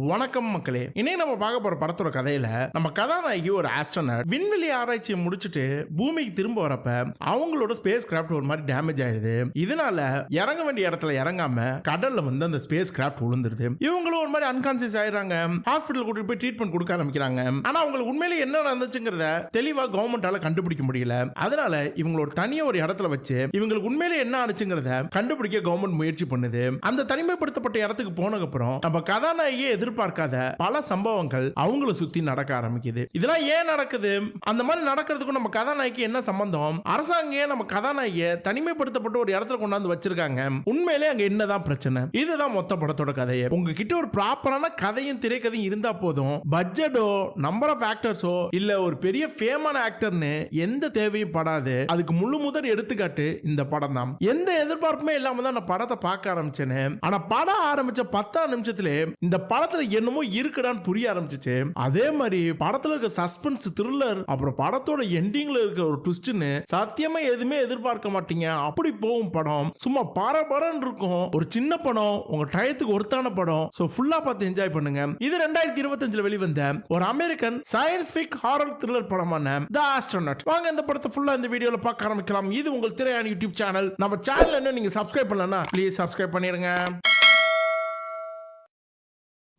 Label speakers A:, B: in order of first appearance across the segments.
A: வணக்கம் மக்களே. இன்னைக்கு நம்ம பார்க்க போற படத்தோட கதையில நம்ம கதாநாயகி ஒரு ஆஸ்ட்ரோனட் விண்வெளி ஆராய்ச்சியை முடிச்சுட்டு பூமிக்கு திரும்ப வரப்ப அவங்களோட ஸ்பேஸ் கிராஃப்ட் ஒரு மாதிரி டேமேஜ் ஆயிடுது. இதனால இறங்க வேண்டிய இடத்துல இறங்காம கடல்ல வந்து அந்த ஸ்பேஸ் கிராஃப்ட் விழுந்துருது. இவங்களும் ஒரு மாதிரி அன்கான்சியஸ் ஆயிடுறாங்க. ஹாஸ்பிட்டல் கூட்டிட்டு போய் ட்ரீட்மெண்ட் கொடுக்க ஆரம்பிக்கிறாங்க. ஆனா அவங்களுக்கு உண்மையிலே என்ன நடந்துச்சுங்கிறத தெளிவா கவர்மெண்டால கண்டுபிடிக்க முடியல. அதனால இவங்களோட தனியா ஒரு இடத்துல வச்சு இவங்களுக்கு உண்மையிலே என்ன ஆச்சுங்கிறத கண்டுபிடிக்க கவர்மெண்ட் முயற்சி பண்ணுது. அந்த தனிமைப்படுத்தப்பட்ட இடத்துக்கு போனதுக்கு அப்புறம் நம்ம கதாநாயகியை எதிர்பார்க்காத பல சம்பவங்கள் அவங்கள சுத்தி நடக்க ஆரம்பிக்குது. இதெல்லாம் ஏன் நடக்குது? அந்த மாதிரி நடக்கிறதுக்கும் நம்ம கதாநாயகி என்ன சம்பந்தம்? அரசாங்கம் நம்ம கதாநாயகியை தனிமைப்படுத்தப்பட்ட ஒரு இடத்துல கொண்டாந்து வச்சிருக்காங்க. உண்மையிலே அங்க என்னதான் பிரச்சனை? இதுதான் மொத்த படத்தோட கதையை. உங்ககிட்ட ஒரு ப்ராப்பரான கதையும் திரைக்கதையும் இருந்தா போதும். பட்ஜெட்டோ நம்பர் ஆஃப் ஆக்டர்ஸோ இல்ல ஒரு பெரிய ஃபேமான ஆக்டர்னு எந்த தேவையும் படாது. அதுக்கு முழு முதல் எடுத்துக்காட்டு இந்த படம் தான். எந்த எதிர்பார்ப்புமே இல்லாம தான் நான் படத்தை பார்க்க ஆரம்பிச்சேன்னு. ஆனா படம் ஆரம்பிச்ச 10 நிமிஷத்திலே இந்த படத்துல என்னமோ இருக்குடான்னு புரிய ஆரம்பிச்சிச்சு. அதே மாதிரி படத்துல இருக்க சஸ்பென்ஸ், த்ரில்லர், அப்புறம் படத்தோட எண்டிங்ல இருக்க ஒரு ட்விஸ்ட்னு சத்தியமா எதுவுமே எதிர்பார்க்க மாட்டீங்க. அப்படி போகும் படம். சும்மா பரபரன்னு இருக்கும். ஒரு சின்ன படம், உங்க டயத்துக்கு ஒருத்தான படம். சோ ஃபுல்லா பார்த்து என்ஜாய் பண்ணுங்க. இது 2025 வெளிவந்த ஒரு அமெரிக்கன் சயின்ஸ் ஃபிக் ஹாரர் த்ரில்லர் படமான தி ஆஸ்ட்ரோனட். வாங்க இந்த படத்தை ஃபுல்லா இந்த வீடியோல பார்க்க ஆரம்பிக்கலாம். இது உங்கள் திரையான யூடியூப் சேனல். நம்ம சேனல் என்ன நீங்க சப்ஸ்கிரைப் பண்ணலன்னா ப்ளீஸ் சப்ஸ்கிரைப் பண்ணிருங்க.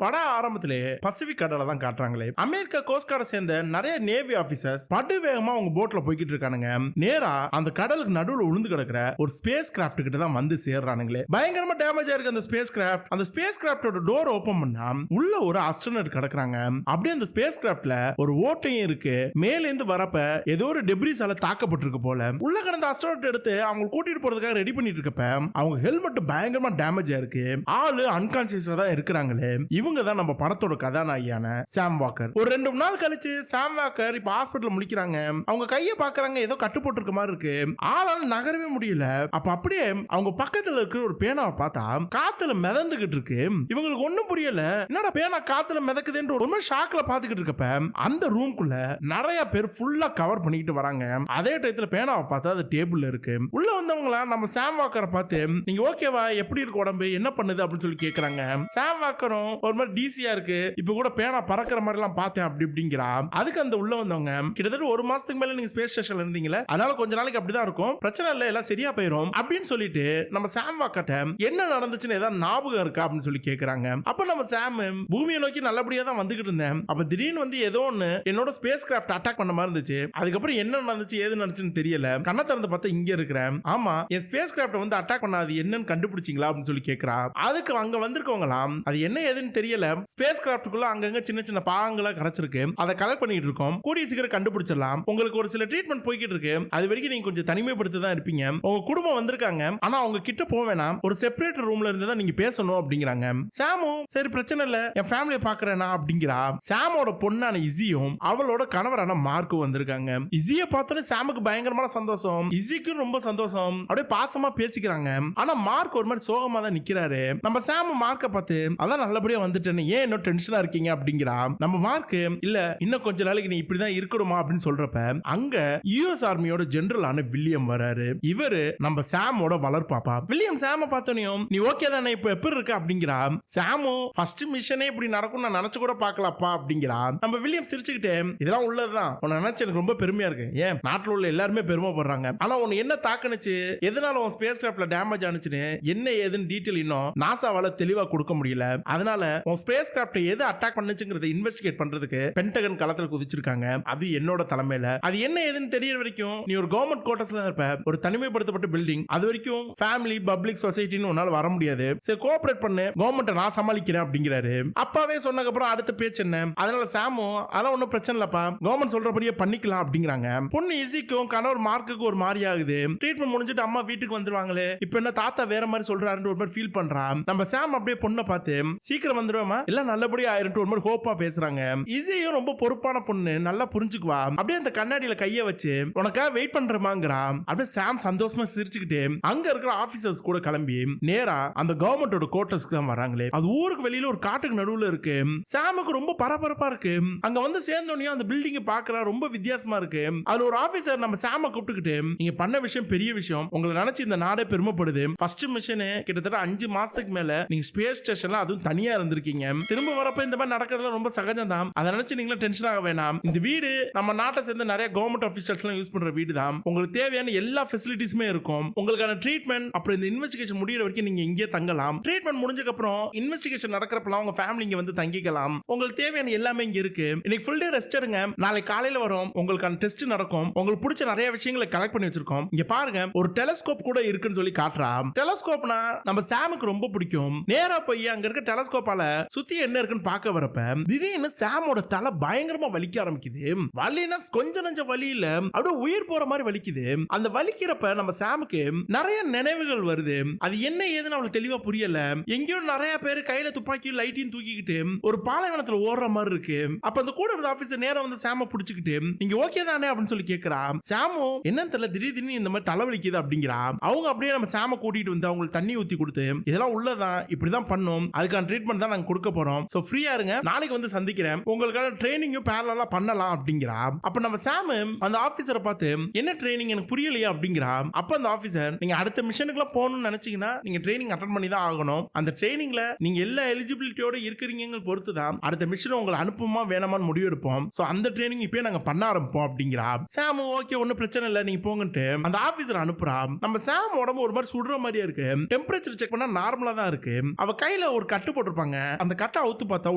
A: படம் ஆரம்பத்திலே பசிபிக் கடலை தான் காட்டுறாங்களே. அமெரிக்கா கோஸ்ட் கார்டை சேர்ந்த நிறைய நேவி ஆபீசர்ஸ் படு வேகமா அவங்க போட்ல போய்கிட்டு இருக்கானுங்க. நேரா அந்த கடலுக்கு நடுவுல உளுந்து கிடக்குற ஒரு ஸ்பேஸ் கிராஃப்ட் கிட்ட தான் வந்து சேர்றானுங்களே. பயங்கரமா டேமேஜ் ஆயிருக்கு அந்த ஸ்பேஸ் கிராஃப்ட். அந்த ஸ்பேஸ் கிராஃப்டோட டோர் ஓபன் பண்ணா உள்ள ஒரு ஆஸ்ட்ரோனட் கிடக்குறாங்க. அப்படியே அந்த ஸ்பேஸ் கிராஃப்ட்ல ஒரு ஓட்டையும் இருக்கு. மேல இருந்து வரப்ப ஏதோ ஒரு டெப்ரிஸால தாக்கப்பட்டிருக்கு போல. உள்ள கிடந்த ஆஸ்ட்ரோனட் எடுத்து அவங்க கூட்டிட்டு போறதுக்காக ரெடி பண்ணிட்டு இருக்கப்ப அவங்க ஹெல்மெட் பயங்கரமா டேமேஜ் ஆயிருக்கு. ஆளு அன்கான்சியஸா தான் இருக்கிறாங்களே. இவங்க தான் நம்ம படத்தோட கதாநாயகியான சாம் வாக்கர். ஒரு 2 நாள் கழிச்சு சாம் வாக்கர் இப்ப ஹாஸ்பிடல்ல முடிக்கிறாங்க. அவங்க கையை பாக்குறாங்க, ஏதோ கட்டு போட்டிருக்க மாதிரி இருக்கு. ஆளால நகரவே முடியல. அப்ப அப்படியே அவங்க பக்கத்துல இருக்கிற ஒரு பேனாவை பார்த்தா காத்துல மிதந்துகிட்டு இருக்கு. இவங்களுக்கு ஒண்ணும் புரியல. என்னடா பேனா காத்துல மிதக்குதுன்ற ஒரு மாதிரி ஷாக்ல பாத்துக்கிட்டு இருக்கப்ப அந்த ரூம்குள்ள நிறைய பேர் ஃபுல்லா கவர் பண்ணிக்கிட்டு வராங்க. அதே டயத்துல பேனாவை பார்த்தா அது டேபிள்ல இருக்கு. உள்ள வந்தவங்கள நம்ம சாம் வாக்கரை பார்த்து நீங்க ஓகேவா, எப்படி இருக்கு உடம்பு, என்ன பண்ணுது அப்படின்னு சொல்லி கேக்குறாங்க. சாம் வாக்கரும் ஒரு மாதிரி டீசியா இருக்கு, இப்ப கூட பேனா பறக்கிற மாதிரி எல்லாம் பார்த்தேன் அப்படி இப்படிங்கிறா. அதுக்கு அந்த உள்ள வந்தவங்க கிட்டத்தட்ட 1 மாசத்துக்கு மேல நீங்க ஸ்பேஸ் ஸ்டேஷன்ல இருந்தீங்களா, அதனால கொஞ்ச நாளைக்கு அப்படிதான் இருக்கும், பிரச்சனை இல்ல, எல்லாம் சரியா போயிரும் அப்படின்னு சொல்லிட்டு நம்ம சாம் வாக்கர்ட்ட என்ன நடந்துச்சுன்னு ஏதாவது ஞாபகம் இருக்கா அப்படின்னு சொல்லி கேக்குறாங்க. அப்ப நம்ம சாம் பூமியை நோக்கி நல்லபடியா தான் வந்துகிட்டு இருந்தேன். அப்ப திடீர்னு வந்து ஏதோ ஒண்ணு என்னோட ஸ்பேஸ் கிராஃப்ட் அட்டாக் பண்ண மாதிரி இருந்துச்சு. அதுக்கப்புறம் என்ன நடந்துச்சு ஏது நடந்துச்சுன்னு தெரியல. கண்ணை திறந்து பார்த்தா இங்க இருக்கிறேன். ஆமா, என் ஸ்பேஸ் கிராஃப்ட் வந்து அட்டாக் பண்ணாது என்னன்னு கண்டுபிடிச்சிங்களா அப்படின்னு சொல்லி கேக்குறா. அதுக்கு அங்க வந்திருக்கவங்களாம் அது என்ன ஏதுன்னு தெரியல, ஸ்பேஸ் கிராஃப்ட்குள்ள அங்கங்க சின்ன சின்ன பாகங்களா கிடைச்சிருக்கு, அதை கலெக்ட் பண்ணிட்டு இருக்கோம், கூடிய சீக்கிரம் கண்டுபிடிச்சிடலாம், உங்களுக்கு ஒரு சில ட்ரீட்மெண்ட் போய்கிட்டு இருக்கு, அது வரைக்கும் நீங்க கொஞ்சம் தனிமைப்படுத்தி தான் இருப்பீங்க, உங்க குடும்பம் வந்திருக்காங்க, ஆனா அவங்க கிட்ட போக வேணாம், ஒரு செப்பரேட் ரூம்ல இருந்து தான் நீங்க பேசணும் அப்படிங்கிறாங்க. சாமும் சரி பிரச்சனை இல்ல, என் ஃபேமிலியை பாக்குறேனா அப்படிங்கிறா. சாமோட பொண்ணான இசியும் அவளோட கணவரான மார்க்கும் வந்திருக்காங்க. இசியை பார்த்தோன்னே சாமுக்கு பயங்கரமான சந்தோஷம், இசிக்கும் ரொம்ப சந்தோஷம், அப்படியே பாசமா பேசிக்கிறாங்க. ஆனா மார்க் ஒரு மாதிரி சோகமா தான் நிக்கிறாரு. நம்ம சாமு மார்க்கை பார்த்து அதான் நல்லபடியா வந்துட்டேன்னு ஏன் இன்னும் டென்ஷனா இருக்கீங்க அப்படிங்கிறா. நம்ம மார்க் இல்ல இன்னும் கொஞ்ச நாளைக்கு நீ இப்படிதான் இருக்கணுமா அப்படின்னு சொல்றப்ப அங்க யுஎஸ் ஆர்மியோட ஜெனரலான வில்லியம் வராரு. இவரு நம்ம சாமோட வளர்ப்பாப்பா. வில்லியம் சாம பார்த்தோனையும் நீ ஓகே தானே, இப்ப எப்படி இருக்கு அப்படிங்கிறா. சாமோ ஃபர்ஸ்ட் மிஷனே இப்படி நடக்கும் நான் நினைச்சு கூட பார்க்கலப்பா அப்படிங்கிறா. நம்ம வில்லியம் சிரிச்சுக்கிட்டே இதெல்லாம் உள்ளதுதான், உன்னை நினைச்சு எனக்கு ரொம்ப பெருமையா இருக்கு, ஏன் நாட்டில் உள்ள எல்லாருமே பெருமைப்படுறாங்க, ஆனா உன்னை என்ன தாக்குனுச்சு, எதனால உன் ஸ்பேஸ் கிராஃப்ட்ல டேமேஜ் ஆனிச்சுன்னு என்ன ஏதுன்னு டீட்டெயில் இன்னும் நாசாவால தெளிவா கொடுக்க முடியல. அதனால உன் ஸ்பேஸ் கிராஃப்ட் எது அட்டாக் பண்ணுச்சுங்கிறத இன்வெஸ்டிகேட் பண்றதுக்கு பென்டகன் களத்துல குதிச்சிருக்காங்க. அது என்னோட தலைமையில. அது என்ன ஏதுன்னு தெரியற வரைக்கும் நீ ஒரு கவர்மெண்ட் குவார்டர்ஸ்ல இருப்ப, ஒரு தனிமைப்படுத்தப்பட்ட பில்டிங், அது வரைக்கும் ஃபேமிலி பப்ளிக் சொசைட்டின்னு உன்னால வர முடியாது, சரி கோஆபரேட் பண்ணு, கவர்மெண்ட் நான் சமாளிக்கிறேன் அப்படிங்கிறாரு. அப்பாவே சொன்னதுக்கு அப்புறம் அடுத்த பேச்சு என்ன, அதனால சாமு அதெல்லாம் ஒன்னும் பிரச்சனை இல்லப்பா, கவர்மெண்ட் சொல்றபடியே பண்ணிக்கலாம் அப்படிங்கிறாங்க. பொண்ணு இசிக்கும் கணவர் மார்க்குக்கு ஒரு மாதிரி ஆகுது. ட்ரீட்மெண்ட் முடிஞ்சிட்டு அம்மா வீட்டுக்கு வந்துருவாங்களே, இப்ப என்ன தாத்தா வேற மாதிரி சொல்றாருன்னு ஒரு மாதிரி ஃபீல் பண்றான். நம்ம சாம் அப்படியே பொண்ணை பார்த்து சீக்கிரம் வந்துருவாமா, எல்லாம் நல்லபடியா ஆயிரும் ஒரு மாதிரி ஹோப்பா பேசுறாங்க. இசியும் ரொம்ப பொறுப்பான பொண்ணு, நல்லா புரிஞ்சுக்குவா. அப்படியே அந்த கண்ணாடியில கைய வச்சு உனக்காக வெயிட் பண்றமாங்கிறா. அப்படியே சாம் சந்தோஷமா சிரிச்சுக்கிட்டு அங்க இருக்கிற ஆபீசர்ஸ் கூட கிளம்பி நேரா அந்த கவர்மெண்டோட குவார்டர்ஸ்க்கு தான் வராங்களே. அது ஊருக்கு வெளியில ஒரு காட்டுக்கு நடுவுல இருக்கு. சாமுக்கு ரொம்ப பரபரப்பா இருக்கு. அங்க வந்து சேர்ந்தோடனே அந்த பில்டிங் பாக்குறா, ரொம்ப வித்தியாசமா இருக்கு. அதுல ஒரு ஆபீசர் நம்ம சாம கூப்பிட்டுக்கிட்டு நீங்க பண்ண விஷயம் பெரிய விஷயம், உங்களை நினைச்சு இந்த நாடே பெருமைப்படுது, ஃபர்ஸ்ட் மிஷன் கிட்டத்தட்ட 5 மாசத்துக்கு மேல நீங்க ஸ்பேஸ் ஸ்டேஷன்ல அதுவும் தனியா இருந்திருக்கீங்க, இருக்கீங்க. திரும்ப வரப்ப இந்த மாதிரி நடக்கிறதுல ரொம்ப சகஜம் தான். அதை நினைச்சு நீங்களும் டென்ஷன் ஆக வேணாம். இந்த வீடு நம்ம நாட்டை சேர்ந்த நிறைய கவர்மெண்ட் ஆபீசர்ஸ் எல்லாம் யூஸ் பண்ற வீடு தான். உங்களுக்கு தேவையான எல்லா ஃபெசிலிட்டிஸுமே இருக்கும். உங்களுக்கான ட்ரீட்மெண்ட் அப்புறம் இந்த இன்வெஸ்டிகேஷன் முடியற வரைக்கும் நீங்க இங்கே தங்கலாம். ட்ரீட்மெண்ட் முடிஞ்சதுக்கு அப்புறம் இன்வெஸ்டிகேஷன் நடக்கிறப்பலாம் உங்க ஃபேமிலி இங்க வந்து தங்கிக்கலாம். உங்களுக்கு தேவையான எல்லாமே இங்க இருக்கு. இன்னைக்கு ஃபுல் டே ரெஸ்ட் எடுங்க. நாளைக்கு காலையில வரும் உங்களுக்கான டெஸ்ட் நடக்கும். உங்களுக்கு பிடிச்ச நிறைய விஷயங்களை கலெக்ட் பண்ணி வச்சிருக்கோம். இங்க பாருங்க, ஒரு டெலஸ்கோப் கூட இருக்குன்னு சொல்லி காட்டுறான். டெலஸ்கோப்னா நம்ம சாமுக்கு ரொம்ப பிடிக்கும். நேரா போய் அங்க இருக்க டெலஸ்கோப்பால சுத்தி என்ன இருக்குன்னு பார்க்க வரப்ப திடீர்னு சாமோட தலை பயங்கரமா வலிக்க ஆரம்பிக்குது. வலினா கொஞ்சம் நஞ்ச வலி இல்ல, அப்படியே உயிர் போற மாதிரி வலிக்குது. அந்த வலிக்கிறப்ப நம்ம சாமுக்கு நிறைய நினைவுகள் வருது. அது என்ன ஏதுன்னு அவளுக்கு தெளிவா புரியல. எங்கேயோ நிறைய பேர் கையில துப்பாக்கியும் லைட்டையும் தூக்கிக்கிட்டு ஒரு பாலைவனத்துல ஓடுற மாதிரி இருக்கு. அப்ப அந்த கூட இருந்த ஆபீசர் நேரா வந்து சாம புடிச்சுக்கிட்டு நீங்க ஓகே தானே அப்படின்னு சொல்லி கேக்குறா. சாமோ என்னன்னு தெரியல, திடீர்னு இந்த மாதிரி தலைவலிக்குது அப்படிங்கிறா. அவங்க அப்படியே நம்ம சாம கூட்டிட்டு வந்து அவங்களுக்கு தண்ணி ஊத்தி கொடுத்து இதெல்லாம் உள்ளதான், இப்படிதான் பண்ணும், அதுக்கான ட்ரீட்மெண்ட் தான் நாங்க கொடுக்க போறோம், சோ ஃப்ரீயா இருங்க, நாளைக்கு வந்து சந்திக்கிறேன், உங்களுக்கான ட்ரைனிங்கும் பேரலா பண்ணலாம் அப்படிங்கிறா. அப்ப நம்ம சாம் அந்த ஆபீசரை பார்த்து என்ன ட்ரைனிங் எனக்கு புரியலையா அப்படிங்கிறா. அப்ப அந்த ஆபீசர் நீங்க அடுத்த மிஷனுக்குலாம் போகணும்னு நினைச்சீங்கன்னா நீங்க ட்ரைனிங் அட்டெண்ட் பண்ணி தான் ஆகணும். அந்த ட்ரைனிங்ல நீங்க எல்லா எலிஜிபிலிட்டியோட இருக்கிறீங்க பொறுத்து தான் அடுத்த மிஷன் உங்களை அனுப்புமா வேணாமான்னு முடிவு எடுப்போம். சோ அந்த ட்ரைனிங் இப்பயே நாங்க பண்ண ஆரம்பிப்போம் அப்படிங்கிறா. சாம் ஓகே ஒன்னும் பிரச்சனை இல்ல நீங்க போங்கன்ட்டு அந்த ஆபீசர் அனுப்புறா. நம்ம சாம் உடம்பு ஒரு மாதிரி சுடுற மாதிரியே இருக்கு. டெம்பரேச்சர் செக் பண்ணா நார்மலா தான் இருக்கு. அவ கையில ஒரு கட்டு போட்டிருப்பாங்க. அந்த கட்டை அவுத்து பார்த்தா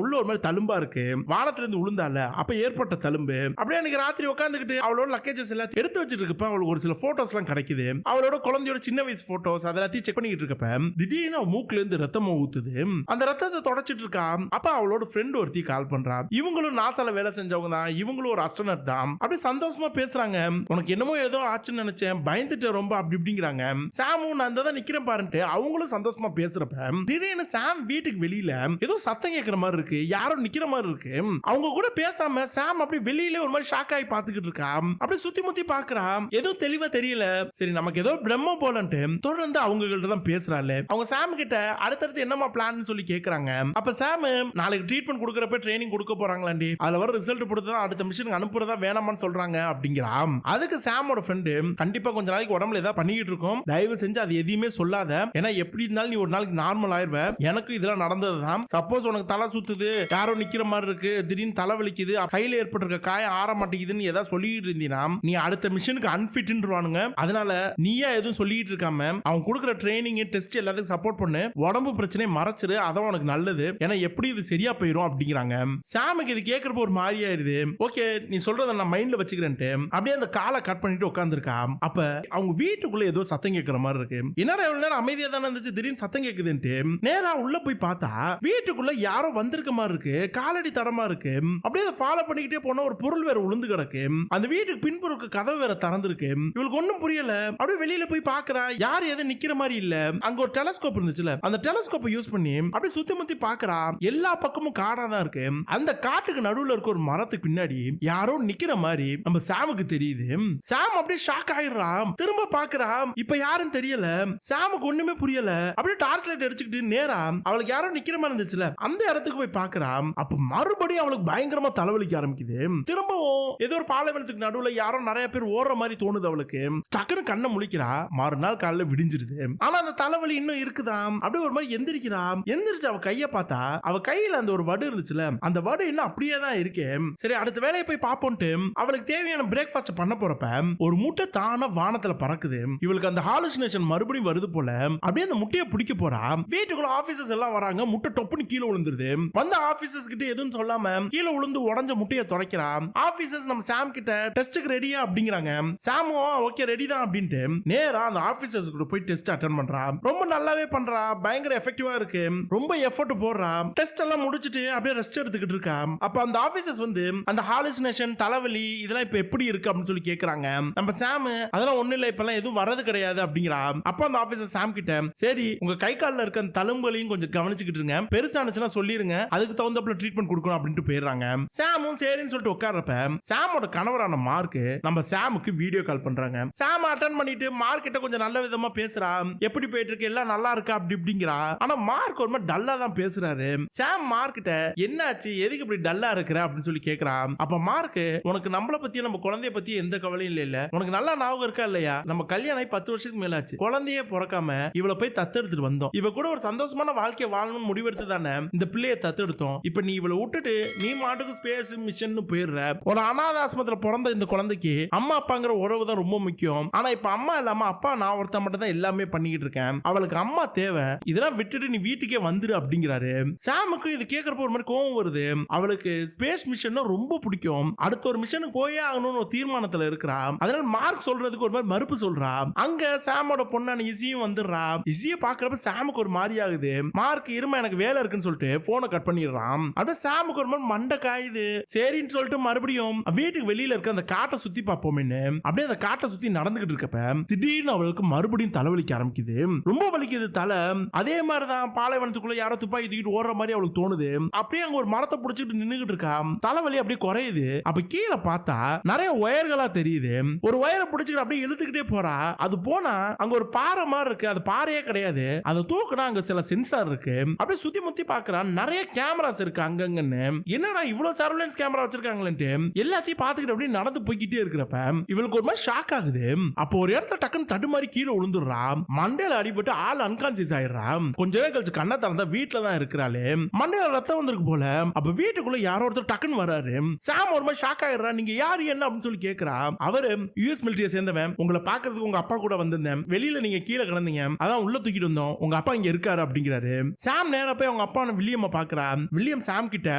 A: உள்ள ஒரு மாதிரி தழும்பா இருக்கு. வானத்துல இருந்து விழுந்தால அப்ப ஏற்பட்ட தழும்பு. அப்படியே அன்னைக்கு ராத்திரி உட்காந்துக்கிட்டு அவளோட லக்கேஜஸ் எல்லாம் எடுத்து வச்சிட்டு இருக்கப்ப அவளுக்கு ஒரு சில போட்டோஸ் எல்லாம் கிடைக்குது. அவளோட குழந்தையோட சின்ன வயசு போட்டோஸ் அதெல்லாத்தையும் செக் பண்ணிட்டு இருக்கப்ப திடீர்னு மூக்குல இருந்து ரத்தம் ஊத்துது. அந்த ரத்தத்தை தொடச்சிட்டு இருக்கா. அப்ப அவளோட ஃப்ரெண்ட் ஒருத்தி கால் பண்றா. இவங்களும் நாசால வேலை செஞ்சவங்க தான், இவங்களும் ஒரு அஸ்ட்ரோனட் தான். அப்படியே சந்தோஷமா பேசுறாங்க. உனக்கு என்னமோ ஏதோ ஆச்சுன்னு நினைச்சேன், பயந்துட்டு ரொம்ப அப்படி இப்படிங்கிறாங்க. சாமும் நான் தான் நிக்கிறேன் பாருன்ட்டு அவங்களும் சந்தோஷமா பேசுறப்ப திடீர்னு சாம் வீட்டுக்கு வெளியில ஏதோ சத்தம் கேட்கிற மாதிரி இருக்கு, யாரும் நிக்கிற மாதிரி இருக்கு. அவங்க கூட பேசாம சாம் அப்படி வெளியில ஒரு மாதிரி ஷாக் ஆகி பாத்துக்கிட்டு இருக்கா. அப்படியே சுத்தி முத்தி பாக்குறா, ஏதோ தெளிவா தெரியல. சரி நமக்கு ஏதோ பிரம்மம் போலன்ட்டு தொடர்ந்து அவங்க கிட்ட தான் பேசுறாள். அவங்க சாம் கிட்ட அடுத்தடுத்து என்னமா பிளான் சொல்லி கேக்குறாங்க. அப்ப சாம் நாளைக்கு ட்ரீட்மெண்ட் கொடுக்கறப்ப ட்ரைனிங் கொடுக்க போறாங்களாண்டி, அதுல வர ரிசல்ட் பொறுத்து தான் அடுத்த மிஷனுக்கு அனுப்புறதா வேணாமான்னு சொல்றாங்க அப்படிங்கிறா. அதுக்கு சாமோட ஃப்ரெண்டு கண்டிப்பா கொஞ்ச நாளைக்கு உடம்புல ஏதாவது பண்ணிக்கிட்டு இருக்கும், தயவு செஞ்சு அது எதையுமே சொல்லாத, ஏன்னா எப்படி இருந்தாலும் நீ ஒரு நாளைக்கு நார்மல் ஆயிருவ, எனக்கு இதெல்லாம் நடந்ததுதான். சப்போஸ் உனக்கு தலை சுத்துது, யாரோ நிக்கிற மாதிரி இருக்கு, திடீர்னு தலை வலிக்குது, கையில ஏற்பட்டிருக்க காயம் ஆற மாட்டேங்குதுன்னு ஏதாவது சொல்லிட்டு இருந்தீனா நீ அடுத்த மிஷனுக்கு அன்ஃபிட்ன்றானுங்க. அதனால நீயா எதுவும் சொல்லிட்டு இருக்காம அவன் கொடுக்குற ட்ரைனிங் டெஸ்ட் எல்லாத்துக்கும் சப்போர்ட் பண்ணு, உடம்பு பிரச்சனையை மறைச்சிரு, அதான் உனக்கு நல்லது, ஏன்னா எப்படி இது சரியா போயிடும் அப்படிங்கிறாங்க. சாமுக்கு இது கேட்கறப்ப ஒரு மாதிரி ஆயிருது. ஓகே நீ சொல்றத நான் மைண்ட்ல வச்சுக்கிறேன்ட்டு அப்படியே அந்த காலை கட் பண்ணிட்டு உட்காந்துருக்கா. அப்ப அவங்க வீட்டுக்குள்ள ஏதோ சத்தம் கேட்கிற மாதிரி இருக்கு. என்னடா எவ்வளவு நேரம் அமைதியா தானே இருந்துச்சு, திடீர்னு சத்தம் கேக்குதுன்ட்டு நேரா உள்ள போய் பார்த்தா வீட்டுக்குள்ள யாரோ வந்திருக்க மாதிரி இருக்கு, காலடி தடமா இருக்கு. அப்படியே அதை ஃபாலோ பண்ணிக்கிட்டே போனா ஒரு பொருள் வேற உளுந்து கிடக்கு. அந்த வீட்டுக்கு பின்புறக்கு கதவு வேற திறந்திருக்கு. இவளுக்கு ஒண்ணும் புரியல. அப்படியே வெளியில போய் பாக்குறா, யார் எதை நிக்கிற மாதிரி இல்ல. அங்க ஒரு டெலஸ்கோப் இருந்துச்சுல, அந்த டெலஸ்கோப்பை யூஸ் பண்ணி அப்படியே சுத்தி முத்தி பாக்குறா. எல்லா பக்கமும் காடா தான் இருக்கு. அந்த காட்டுக்கு நடுவுல இருக்க ஒரு மரத்துக்கு பின்னாடி யாரோ நிக்கிற மாதிரி நம்ம சாமுக்கு தெரியுது. சாம் அப்படியே ஷாக் ஆயிடுறா. திரும்ப பாக்குறா, இப்ப யாரும் தெரியல. சாமுக்கு ஒண்ணுமே புரியல. அப்படியே டார்ச் லைட் அடிச்சுக்கிட்டு நேரா அவளுக்கு யாரோ நிக்கிற மாதிரி இருந்துச்சுல அந்த இடத்துக்கு போய் பாக்குறா. அப்ப மறுபடியும் அவளுக்கு பயங்கரமா தலைவலிக்க ஆரம்பிக்குது. திரும்பவும் ஏதோ ஒரு பாலைவனத்துக்கு நடுவுல யாரோ நிறைய பேர் ஓடுற மாதிரி தோணுது அவளுக்கு. டக்குன்னு கண்ணை முழிக்கிறா. மறுநாள் காலையில விடிஞ்சிருது. ஆனா அந்த தலைவலி இன்னும் இருக்குதாம். அப்படியே ஒரு மாதிரி எந்திரிக்கிறா. எந்திரிச்சு அவ கைய பார்த்தா அவ கையில அந்த ஒரு வடு இருந்துச்சுல, அந்த வடு இன்னும் அப்படியே தான் இருக்கு. சரி அடுத்த வேலையை போய் பாப்போம்ட்டு அவளுக்கு தேவையான பிரேக்ஃபாஸ்ட் பண்ண போறப்ப ஒரு முட்டை தானா வானத்துல பறக்குது. இவளுக்கு அந்த ஹாலுசினேஷன் மறுபடியும் வருது போல. அப்படியே அந்த முட்டையை பிடிக்க போறா. வீட்டுக்குள்ள ஆபீசர்ஸ் எல்லாம் வராங்க. முட்டை டொப்புன்னு கீழே விழுந்துருது. வந்த ஆபீசர்ஸ் கிட்ட எதுவும் சொல்லாம கீழே விழுந்து உடஞ்ச முட்டையை துடைக்கிறா. ஆபீசர்ஸ் நம்ம சாம் கிட்ட டெஸ்டுக்கு ரெடியா அப்படிங்கிறாங்க. சாமோ ஓகே ரெடி தான் அப்படின்ட்டு நேரா அந்த ஆபீசர்ஸ் கிட்ட போய் டெஸ்ட் அட்டெண்ட் பண்றா. ரொம்ப நல்லாவே பண்றா. பயங்கர எஃபெக்டிவா இருக்கு. ரொம்ப எஃபோர்ட் போடுறா. டெஸ்ட் எல்லாம் முடிச்சிட்டு அப்படியே ரெஸ்ட் எடுத்துக்கிட்டு இருக்கா. அப்ப அந்த ஆபீசர்ஸ் வந்து அந்த ஹாலுசினேஷன் தலைவலி இதெல்லாம் இப்ப எப்படி இருக்கு அப்படின்னு சொல்லி கேக்குறாங்க. நம்ம சாம் அதெல்லாம் ஒண்ணு இல்ல, இப்பெல்லாம் எதுவும் வரது கிடையாது அப்படிங்கிறா. அப்ப அந்த ஆபீசர் சாம் கிட்ட சரி உங்க கை கால்ல இருக்க அந்த தழும்புகளையும் கொஞ்சம் கவனிச்சுக்கிட்டு இருங்க, பெருசானுச்சுன்னா சொல்லிருங்க, அதுக்கு தகுந்தப்பல ட்ரீட்மெண்ட் கொடுக்கணும் அப்படின்ட்டு போயிடுறாங்க. சாமும் சரின்னு சொல்லிட்டு உட்கார்றப்ப சாமோட கணவரான மார்க் நம்ம சாமுக்கு வீடியோ கால் பண்றாங்க. சாம் அட்டெண்ட் பண்ணிட்டு மார்க் கிட்ட கொஞ்சம் நல்ல விதமா பேசுறா. எப்படி போயிட்டு இருக்கு, எல்லாம் நல்லா இருக்கா அப்படி இப்படிங்கிறா. ஆனா மார்க் ஒரு மாதிரி டல்லா தான் பேசுறாரு. சாம் மார்க் கிட்ட என்னாச்சு, எதுக்கு இப்படி டல்லா இருக்கிற அப்படின்னு சொல்லி கேக்குறா. அப்ப மார்க் உனக்கு நம்மள பத்தி நம்ம குழந்தைய பத்தி எந்த கவலையும் இல்ல, உனக்கு நல்லா ஞாபகம் இருக்கா இல்லையா, நம்ம கல்யாணம் 10 வருஷத்துக்கு மேலாச்சு, குழந்தையே பிறக்காம இவளை போய் தத்தெடுத்துட்டு வந்தோம், இவ கூட ஒரு சந்தோஷமான வாழ்க்கை வாழணும்னு முடிவெடுத்து தானே இந்த பிள்ளைய தத்தெடுத்தோம். இப்ப நீ இவளை விட்டுட்டு நீ மாட்டுக்கு ஸ்பேஸ் மிஷன் போயிடுற. ஒரு அனாத ஆசிரமத்துல பிறந்த இந்த குழந்தைக்கு அம்மா அப்பாங்கிற உறவு தான் ரொம்ப முக்கியம். ஆனா இப்ப அம்மா இல்லாம அப்பா நான் ஒருத்த மட்டும் தான் எல்லாமே பண்ணிக்கிட்டு இருக்கேன். அவளுக்கு அம்மா தேவை. இதெல்லாம் விட்டுட்டு நீ வீட்டுக்கே வந்துரு அப்படிங்கிறாரு. சாமுக்கு இது கேட்கறப்ப ஒரு மாதிரி கோவம் வருது. அவளுக்கு ஸ்பேஸ் மிஷன் ரொம்ப பிடிக்கும். அடுத்த ஒரு மிஷனுக்கு போயே ஆகணும்னு ஒரு தீர்மானத்துல இருக்கிறா. அதனால மார்க் சொல்றதுக்கு ஒரு மாதிரி மறுப்பு சொல்றா. அங்க சாமோட பொண்ணான இசியும் வந்துடுறா. இசிய பாக்குறப்ப சாமுக்கு ஒரு மாதிரி ஆகுது. மார்க் இருமா எனக்கு வேலை இருக்குன்னு சொல்லிட்டு போனை கட் பண்ணிடுறான். அப்படியே சாமுக்கு ஒரு மாதிரி மண்டை காயுது. சரின்னு சொல்லிட்டு மறுபடியும் வீட்டுக்கு வெளியில இருக்க அந்த காட்டை சுத்தி பார்ப்போம்னு அப்படியே அந்த காட்டை சுத்தி நடந்துகிட்டு இருக்கப்ப திடீர்னு அவளுக்கு மறுபடியும் தலைவலிக்க ஆரம்பிக்குது. ரொம்ப வலிக்குது தலை. அதே மாதிரிதான் பாலைவனத்துக்குள்ள யாரோ துப்பாக்கி தூக்கிட்டு ஓடுற மாதிரி அவளுக்கு தோணுது. அப்படியே அங்க ஒரு மரத்தை பிடிச்சிட்டு நின்னுகிட்டு இருக்கா. தலைவலி அப்படியே குறையுது. அப்ப கீழே பார்த்தா நிறைய ஒயர்களா தெரியுது. ஒரு ஒயரை பிடிச்சிட்டு அப்படியே இழுத்துக்கிட்டே போறா. அது போனா அங்க ஒரு பாறை மாதிரி இருக்கு. அது பாறையே கிடையாது. அதை தூக்குனா அங்க சில சென்சார் இருக்கு. அப்படியே சுத்தி முத்தி பாக்குறான். நிறைய கேமராஸ் இருக்கு அங்கங்கன்னு. என்னடா இவ்வளவு சர்வேலன்ஸ் கேமரா வச்சிருக்காங்களேன்ட்டு எல்லாத்தையும் பாத்துக்கிட்டு அப்படியே நடந்து போய்கிட்டே இருக்கிறப்ப இவளுக்கு ஒரு மாதிரி ஷாக் ஆகுது. அப்போ ஒரு இடத்துல டக்குன்னு தடுமாறி கீழே விழுந்துடுறா. மண்டையில அடிபட்டு ஆள் அன்கான்சியஸ் ஆயிடுறா. கொஞ்ச நேரம் கழிச்சு கண்ணை திறந்தா வீட்டுல தான் இருக்கிறாளே. மண்டையில ரத்தம் வந்திருக்கு போல. அப்ப வீட்டுக்குள்ள யாரோ ஒருத்தர் டக்குன்னு வராரு. சாம் ஒரு மாதிரி ஷாக் ஆயிடுறா. நீங்க யாரு என்ன அப்படின்னு சொல்லி கேக்குறா. அவரு யுஎஸ் மிலிட்டரியை சேர்ந்தவன். உங்களை பாக்குறதுக்கு உங்க அப்பா கூட வந்திருந்தேன். வெளியில நீங்க கீழே கிடந்தீங்க. அதான் உள்ள தூக்கிட்டு வந்தோம். உங்க அப்பா இங்க இருக்காரு அப்படிங்கிறாரு. சாம் நேரா போய் அவங்க அப்பா வில்லியம் பாக்குறா. வில்லியம் சாம் கிட்ட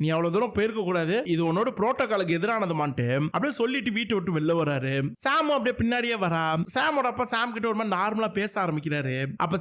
A: நீ அவ்வளவு தூரம் போயிருக்க கூடாது. இது உன்னோட புரோட்டோகாலுக்கு எதிரானதுமான்ட்டு அப்படியே சொல்லிட்டு வீட்டை விட்டு வெளில வராரு. சாமும் அப்படியே பின்னாடியே வரா. சாமோட அப்பா சாம் கிட்ட ஒரு மாதிரி நார்மலா பேச ஆரம்பிக்கிறாரு. அப்ப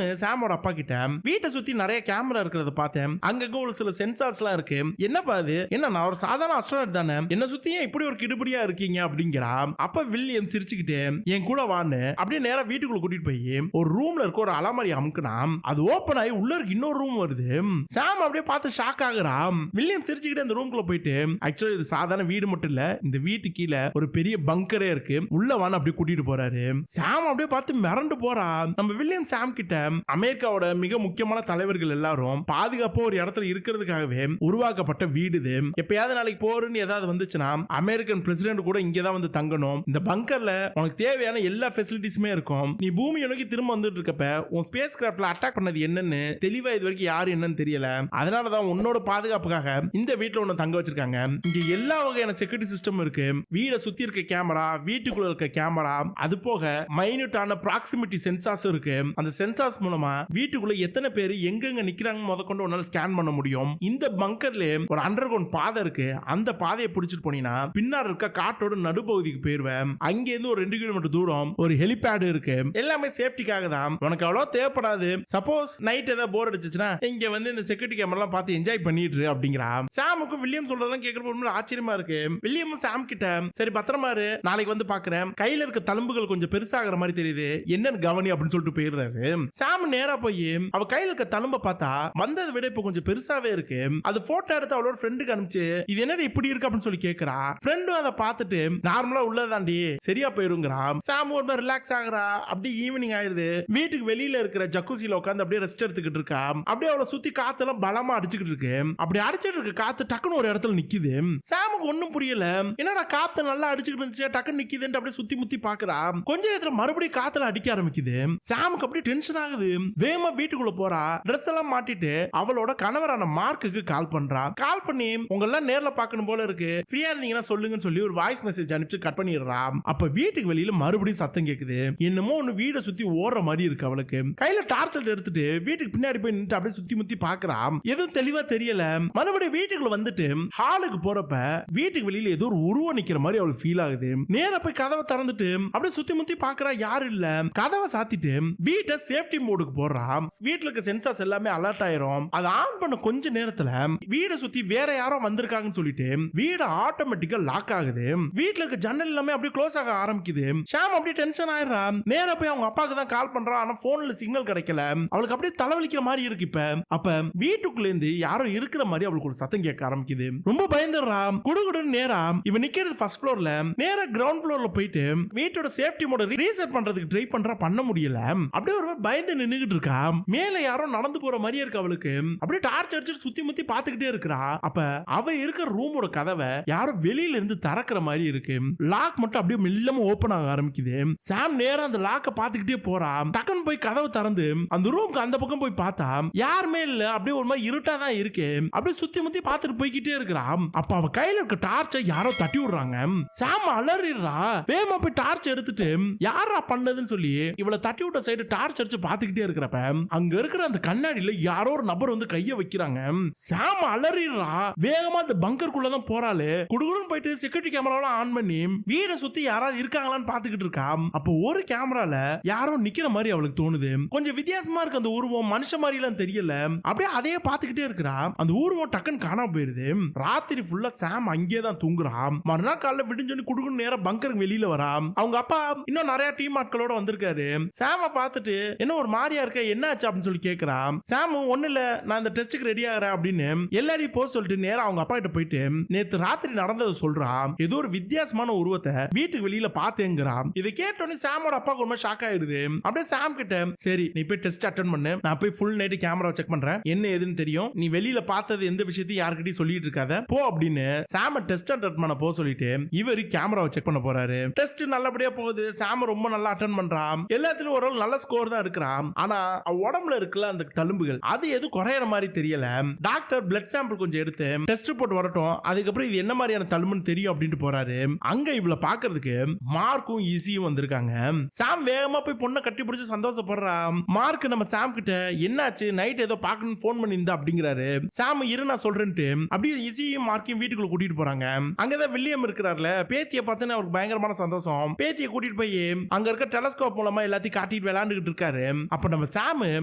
A: சாமோட அப்பா கிட்ட வீட்டை சுத்தி நிறைய கேமரா இருக்கிறத பார்த்தேன். அங்கங்க ஒரு சில சென்சார்ஸ் எல்லாம் இருக்கு. என்னப்பா அது? என்ன நான் ஒரு சாதாரண அஸ்ட்ரோனட் தானே. என்ன சுத்தியே இப்படி ஒரு கிடுபடியா இருக்கீங்க அப்படிங்கிறா. அப்ப வில்லியம் சிரிச்சுக்கிட்டு என் கூட வான்னு அப்படியே நேரா வீட்டுக்குள்ள கூட்டிட்டு போய் ஒரு ரூம்ல இருக்க ஒரு அலமாரி அமுக்குனா அது ஓபன் ஆகி உள்ள இருக்கு இன்னொரு ரூம் வருது. சாம் அப்படியே பார்த்து ஷாக் ஆகுறா. வில்லியம் சிரிச்சுக்கிட்டு அந்த ரூம்குள்ள போயிட்டு ஆக்சுவலி இது சாதாரண வீடு மட்டும் இல்ல. இந்த வீட்டு கீழே ஒரு பெரிய பங்கரே இருக்கு. உள்ள வான்னு அப்படியே கூட்டிட்டு போறாரு. சாம் அப்படியே பார்த்து மிரண்டு போறா. நம்ம வில்லியம் சாம் கிட்ட அமெரிக்காவோட மிக முக்கியமான தலைவர்கள் எல்லாரும் பாதுகாப்பா ஒரு இடத்துல இருக்கிறதுக்காகவே உருவாக்கப்பட்ட வீடு இது. எப்பயாவது நாளைக்கு போறன்னு ஏதாவது வந்துச்சுன்னா அமெரிக்கன் பிரசிடென்ட் கூட இங்கதான் வந்து தங்கணும். இந்த பங்கர்ல உனக்கு தேவையான எல்லா ஃபெசிலிட்டிஸுமே இருக்கும். நீ பூமியை நோக்கி திரும்ப வந்துட்டு இருக்கப்ப உன் ஸ்பேஸ் கிராஃப்ட்ல அட்டாக் பண்ணது என்னன்னு தெளிவா இது வரைக்கும் யாரு என்னன்னு தெரியல. அதனாலதான் உன்னோட பாதுகாப்புக்காக இந்த வீட்டுல உன்னை தங்க வச்சிருக்காங்க. இங்க எல்லா வகையான செக்யூரிட்டி சிஸ்டம் இருக்கு. வீடை சுத்தி இருக்க கேமரா, வீட்டுக்குள்ள இருக்க கேமரா, அது போக மைன்யூட்டான ப்ராக்சிமிட்டி சென்சார்ஸ் இருக்கு. அந்த சென்சார்ஸ் மூலமா வீட்டுக்குள்ள எத்தனை பேர் எங்கெங்க நிக்கிறாங்க முதற்கொண்டு உன்னால ஸ்கேன் பண்ண முடியும். இந்த பங்கர்ல ஒரு அண்டர் கிரவுண்ட் பாதை இருக்கு. அந்த பாதையை பிடிச்சிட்டு போனீங்கன்னா பின்னாடி இருக்க காட்டோட நடுப்பகுதிக்கு போயிருவேன். அங்க இருந்து ஒரு 2 கிலோமீட்டர் தூரம் ஒரு ஹெலிபேட் இருக்கு. எல்லாமே சேஃப்டிக்காக தான். உனக்கு அவ்வளவு தேவைப்படாது. சப்போஸ் நைட் ஏதாவது போர் அடிச்சுச்சுன்னா இங்க வந்து இந்த செக்யூரிட்டி கேமரா பார்த்து என்ஜாய் பண்ணிட்டு அப்படிங்கிறா. சாமுக்கு வில்லியம் சொல்றதெல்லாம் கேட்கறது ஆச்சரியமா இருக்கு. வில்லியம் சாம் கிட்ட சரி பத்திரமா இரு, நாளைக்கு வந்து பாக்குறேன். கையில இருக்க தழும்புகள் கொஞ்சம் பெருசாகிற மாதிரி தெரியுது, என்னன்னு கவனி அப்படின்னு சொல்லிட்டு போயிடுறாரு. சாம் நேரா போய் அவ கையில இருக்க தழும்ப பார்த்தா வந்ததை விட இப்ப கொஞ்சம் பெருசாவே இருக்கு. அது போட்டோ எடுத்து அவளோட ஃப்ரெண்டுக்கு அனுப்பிச்சு இது என்ன இப்படி இருக்கு அப்படின்னு சொல்லி கேட்கிறா. ஃப்ரெண்டும் அதை பார்த்துட்டு நார்மலா உள்ளதாண்டி சரியா போயிருங்கிறா. சாம் ஒரு மாதிரி ரிலாக்ஸ் ஆகுறா. அப்படி ஈவினிங் ஆயிடுது. வீட்டுக்கு வெளியில இருக்கிற ஜக்குசில உட்காந்து அப்படியே ரெஸ்ட் எடுத்துக்கிட்டு இருக்கா. அப்படியே அவளை சுத்தி காத்தெல்லாம் பலமா அடிச்சுக்கிட்டு இருக்கு. அப்படி அடிச்சிட்டு இருக்க காத்து டக்குன்னு ஒரு இடத்துல நிக்குது. சாமுக்கு ஒண்ணும் புரியல. என்னடா காத்து நல்லா அடிச்சுக்கிட்டு இருந்துச்சு டக்குன்னு நிக்குதுன்னு அப்படியே சுத்தி முத்தி பாக்குறா. கொஞ்ச நேரத்துல மறுபடியும் காத்துல அடிக்க ஆரம்பிக்குது. சாமுக்கு அப்படியே டென்ஷன் ஆகுது. வேகமா வீட்டுக்குள்ள போறா. ட்ரெஸ் எல்லாம் மாட்டிட்டு அவளோட கணவரான மார்க்குக்கு கால் பண்றா. கால் பண்ணி உங்க எல்லாம் நேர்ல பாக்கணும் போல இருக்கு, ஃப்ரீயா இருந்தீங்கன்னா சொல்லுங்கன்னு சொல்லி ஒரு வாய்ஸ் மெசேஜ் அனுப்பிச்சு கட் பண்ணிடுறா. அப்ப வீட்டுக்கு வெளியில மறுபடியும் சத்தம் கேக்குது. என்னமோ ஒண்ணு வீட சுத்தி ஓடுற மாதிரி இருக்கு. அவளுக்கு கையில டார்ச் லைட் எடுத்துட்டு வீட்டுக்கு பின்னாடி போய் நின்று அப்படியே சுத்தி முத்தி பாக்குறா. எதுவும் தெளிவா தெரியல. மறுபடியும் வீட்டுக்குள்ள வந்துட்டு ஹாலுக்கு போறப்ப வீட்டுக்கு வெளியில ஏதோ ஒரு உருவம் நிக்கிற மாதிரி அவளுக்கு ஃபீல் ஆகுது. நேரா போய் கதவை திறந்துட்டு அப்படியே சுத்தி முத்தி பாக்குறா. யாரும் இல்ல. கதவை சாத்திட்டு வீட்டை சேஃப்டி மோடுக்கு போடுறா. வீட்டுல இருக்க சென்சார்ஸ் எல்லாமே அலர்ட் ஆயிரும். அதை ஆன் பண்ண கொஞ்ச நேரத்துல வீடை சுத்தி வேற யாரோ வந்திருக்காங்கன்னு சொல்லிட்டு வீடு ஆட்டோமேட்டிக்கா லாக் ஆகுது. வீட்டுல இருக்க ஜன்னல் எல்லாமே அப்படியே க்ளோஸ் ஆக ஆரம்பிக்குது. ஷாம் அப்படியே டென்ஷன் ஆயிடுறா. நேரா போய் அவங்க அப்பாவுக்கு தான் கால் பண்றா. ஆனா போன்ல சிக்னல் கிடைக்கல. அவளுக்கு அப்படியே தலைவலிக்கிற மாதிரி இருக்கு. இப்ப அப்ப வீட்டுக்குள்ள இருந்து யாரோ இருக்கிற மாதிரி அவளுக்கு ஒரு சத்தம் கேட்க ஆரம்பிக்குது. ரொம்ப பயந்துடுறா. குடுகுடுன்னு நேரா இவன் நிக்கிறது ஃபர்ஸ்ட் ஃப்ளோர்ல. நேரா கிரவுண்ட் ஃப்ளோர்ல போயிட்டு வீட்டோட சேஃப்டி மோட ரீசெட் பண்றதுக்கு ட்ரை பண்றா. பண்ண முடியல. அப்படியே ஒரு பயந்து நின்னுகிட்டு இருக்கா. மேல யாரோ நடந்து போற மாதிரி இருக்கு அவளுக்கு. அப்படியே டார்ச் அடிச்சு சுத்தி முத்தி பாத்துக்கிட்டே இருக்கிறா. அப்ப அவ இருக்கிற ரூமோட கதவை யாரோ வெளியில இருந்து திறக்கிற மாதிரி இருக்கு. லாக் மட்டும் அப்படியே மெல்லமா ஓபன் ஆக ஆரம்பிக்குது. சாம் நேரா அந்த லாக்க பாத்துக்கிட்டே போறா. டக்குன்னு போய் கதவை திறந்து அந்த ரூமுக்கு அந்த பக்கம் போய் பார்த்தா யாருமே இல்ல. இல்ல, அப்படியே ஒரு மாதிரி இருட்டா தான் இருக்கு. அப்படியே சுத்தி முத்தி பார்த்துட்டு போய்கிட்டே இருக்கிறான். அப்ப அவ கையில இருக்க டார்ச்சை யாரோ தட்டி விடுறாங்க. சாம் அலறிடுறா. வேகமா போய் டார்ச் எடுத்துட்டு யாரா பண்ணதுன்னு சொல்லி இவளை தட்டி விட்ட சைடு டார்ச் அடிச்சு பாத்துக்கிட்டே இருக்கிறப்ப அங்க இருக்கிற அந்த கண்ணாடியில யாரோ ஒரு நபர் வந்து கைய வைக்கிறாங்க. சாம் அலறிடுறா. வேகமா அந்த பங்கருக்குள்ளதான் போறாளு. குடுகுடுன்னு போயிட்டு செக்யூரிட்டி கேமராவெல்லாம் ஆன் பண்ணி வீட சுத்தி யாராவது இருக்காங்களான்னு பாத்துக்கிட்டு இருக்கா. அப்போ ஒரு கேமரால யாரோ நிக்கிற மாதிரி அவளுக்கு தோணுது. கொஞ்சம் வித்தியாசமா இருக்கு அந்த உருவம், மனுஷ மாதிரி எல்லாம் தெரியல. அப்படியே அதையே பாத்துக்கிட்டே இருக்கிறா. அந்த உருவம் டக்குன்னு காணாம போயிருது. ராத்திரி ஃபுல்லா சாம் அங்கே தான் தூங்குறான். மறுநாள் காலைல விடிஞ்சு குடுகுன்னு நேரம் பங்கருக்கு வெளியில வரா. அவங்க அப்பா இன்னும் நிறைய டீம் ஆட்களோட வந்திருக்காரு. சாம பார்த்துட்டு என்ன ஒரு மாதிரியா இருக்க, என்ன ஆச்சு அப்படின்னு சொல்லி கேக்குறான். சாம் ஒண்ணு இல்ல, நான் இந்த டெஸ்ட்டுக்கு ரெடி ஆகிறேன் அப்படின்னு எல்லாரையும் போக சொல்லிட்டு நேரம் அவங்க அப்பா கிட்ட போயிட்டு நேத்து ராத்திரி நடந்ததை சொல்றான். ஏதோ ஒரு வித்தியாசமான உருவத்தை வீட்டுக்கு வெளியில பாத்தேங்கிறான். இதை கேட்டோன்னே சாமோட அப்பா ரொம்ப ஷாக் ஆயிடுது. அப்படியே சாம் கிட்ட சரி நீ போய் டெஸ்ட் அட்டெண்ட் பண்ணு, நான் போய் ஃபுல் நைட் கேமரா செக் பண்றேன், என்ன ஏதுன்னு தெரியும், நீ வெளியில பார்த்தது எந்த விஷயத்தையும் யாருக்கிட்டையும் சொல்லிட்டு இருக்காத போ அப்படின்னு சாம டெஸ்ட் அட்டெண்ட் பண்ண போக சொல்லிட்டு இவரு கேமராவை செக் பண்ண போறாரு. டெஸ்ட் நல்லபடியா போகுது. சாம ரொம்ப நல்லா அட்டெண்ட் பண்றான். எல்லாத்துலயும் ஒரு நல்ல ஸ்கோர் தான் எடுக்கிறான். ஆனா உடம்புல இருக்குல்ல அந்த தழும்புகள் அது எது குறையற மாதிரி தெரியல. டாக்டர் பிளட் சாம்பிள் கொஞ்சம் எடுத்து டெஸ்ட் ரிப்போர்ட் வரட்டும், அதுக்கப்புறம் இது என்ன மாதிரியான தழும்புன்னு தெரியும் அப்படின்ட்டு போறாரு. அங்க இவளை பாக்குறதுக்கு மார்க்கும் ஈஸியும் வந்திருக்காங்க. சாம் வேகமா போய் பொண்ணை கட்டி பிடிச்சு சந்தோஷப்படுறான். மார்க் நம்ம சாம் கிட்ட என்னாச்சு நைட் ஏதோ பாக்கணும்னு போன் பண்ணியிருந்தா அப்படிங்கிறாரு. சாம் இரு நான் சொல்றேன்ட்டு அப்படியே ஈஸியும் மார்க்கையும் வீட்டுக்குள்ள கூட்டிட்டு போறாங்க. அங்கதான் வில்லியம் இருக்கிறார்ல, பேத்தியை பார்த்து அவருக்கு பயங்கரமான சந்தோஷம். பேத்தியை கூட்டிட்டு போய் அங்க இருக்க டெலஸ்கோப் மூலமா எல்லாத்தையும் காட்டிட்டு விளையாண்டுட்டு இருக்காரு. அப்ப நம்ம சாம்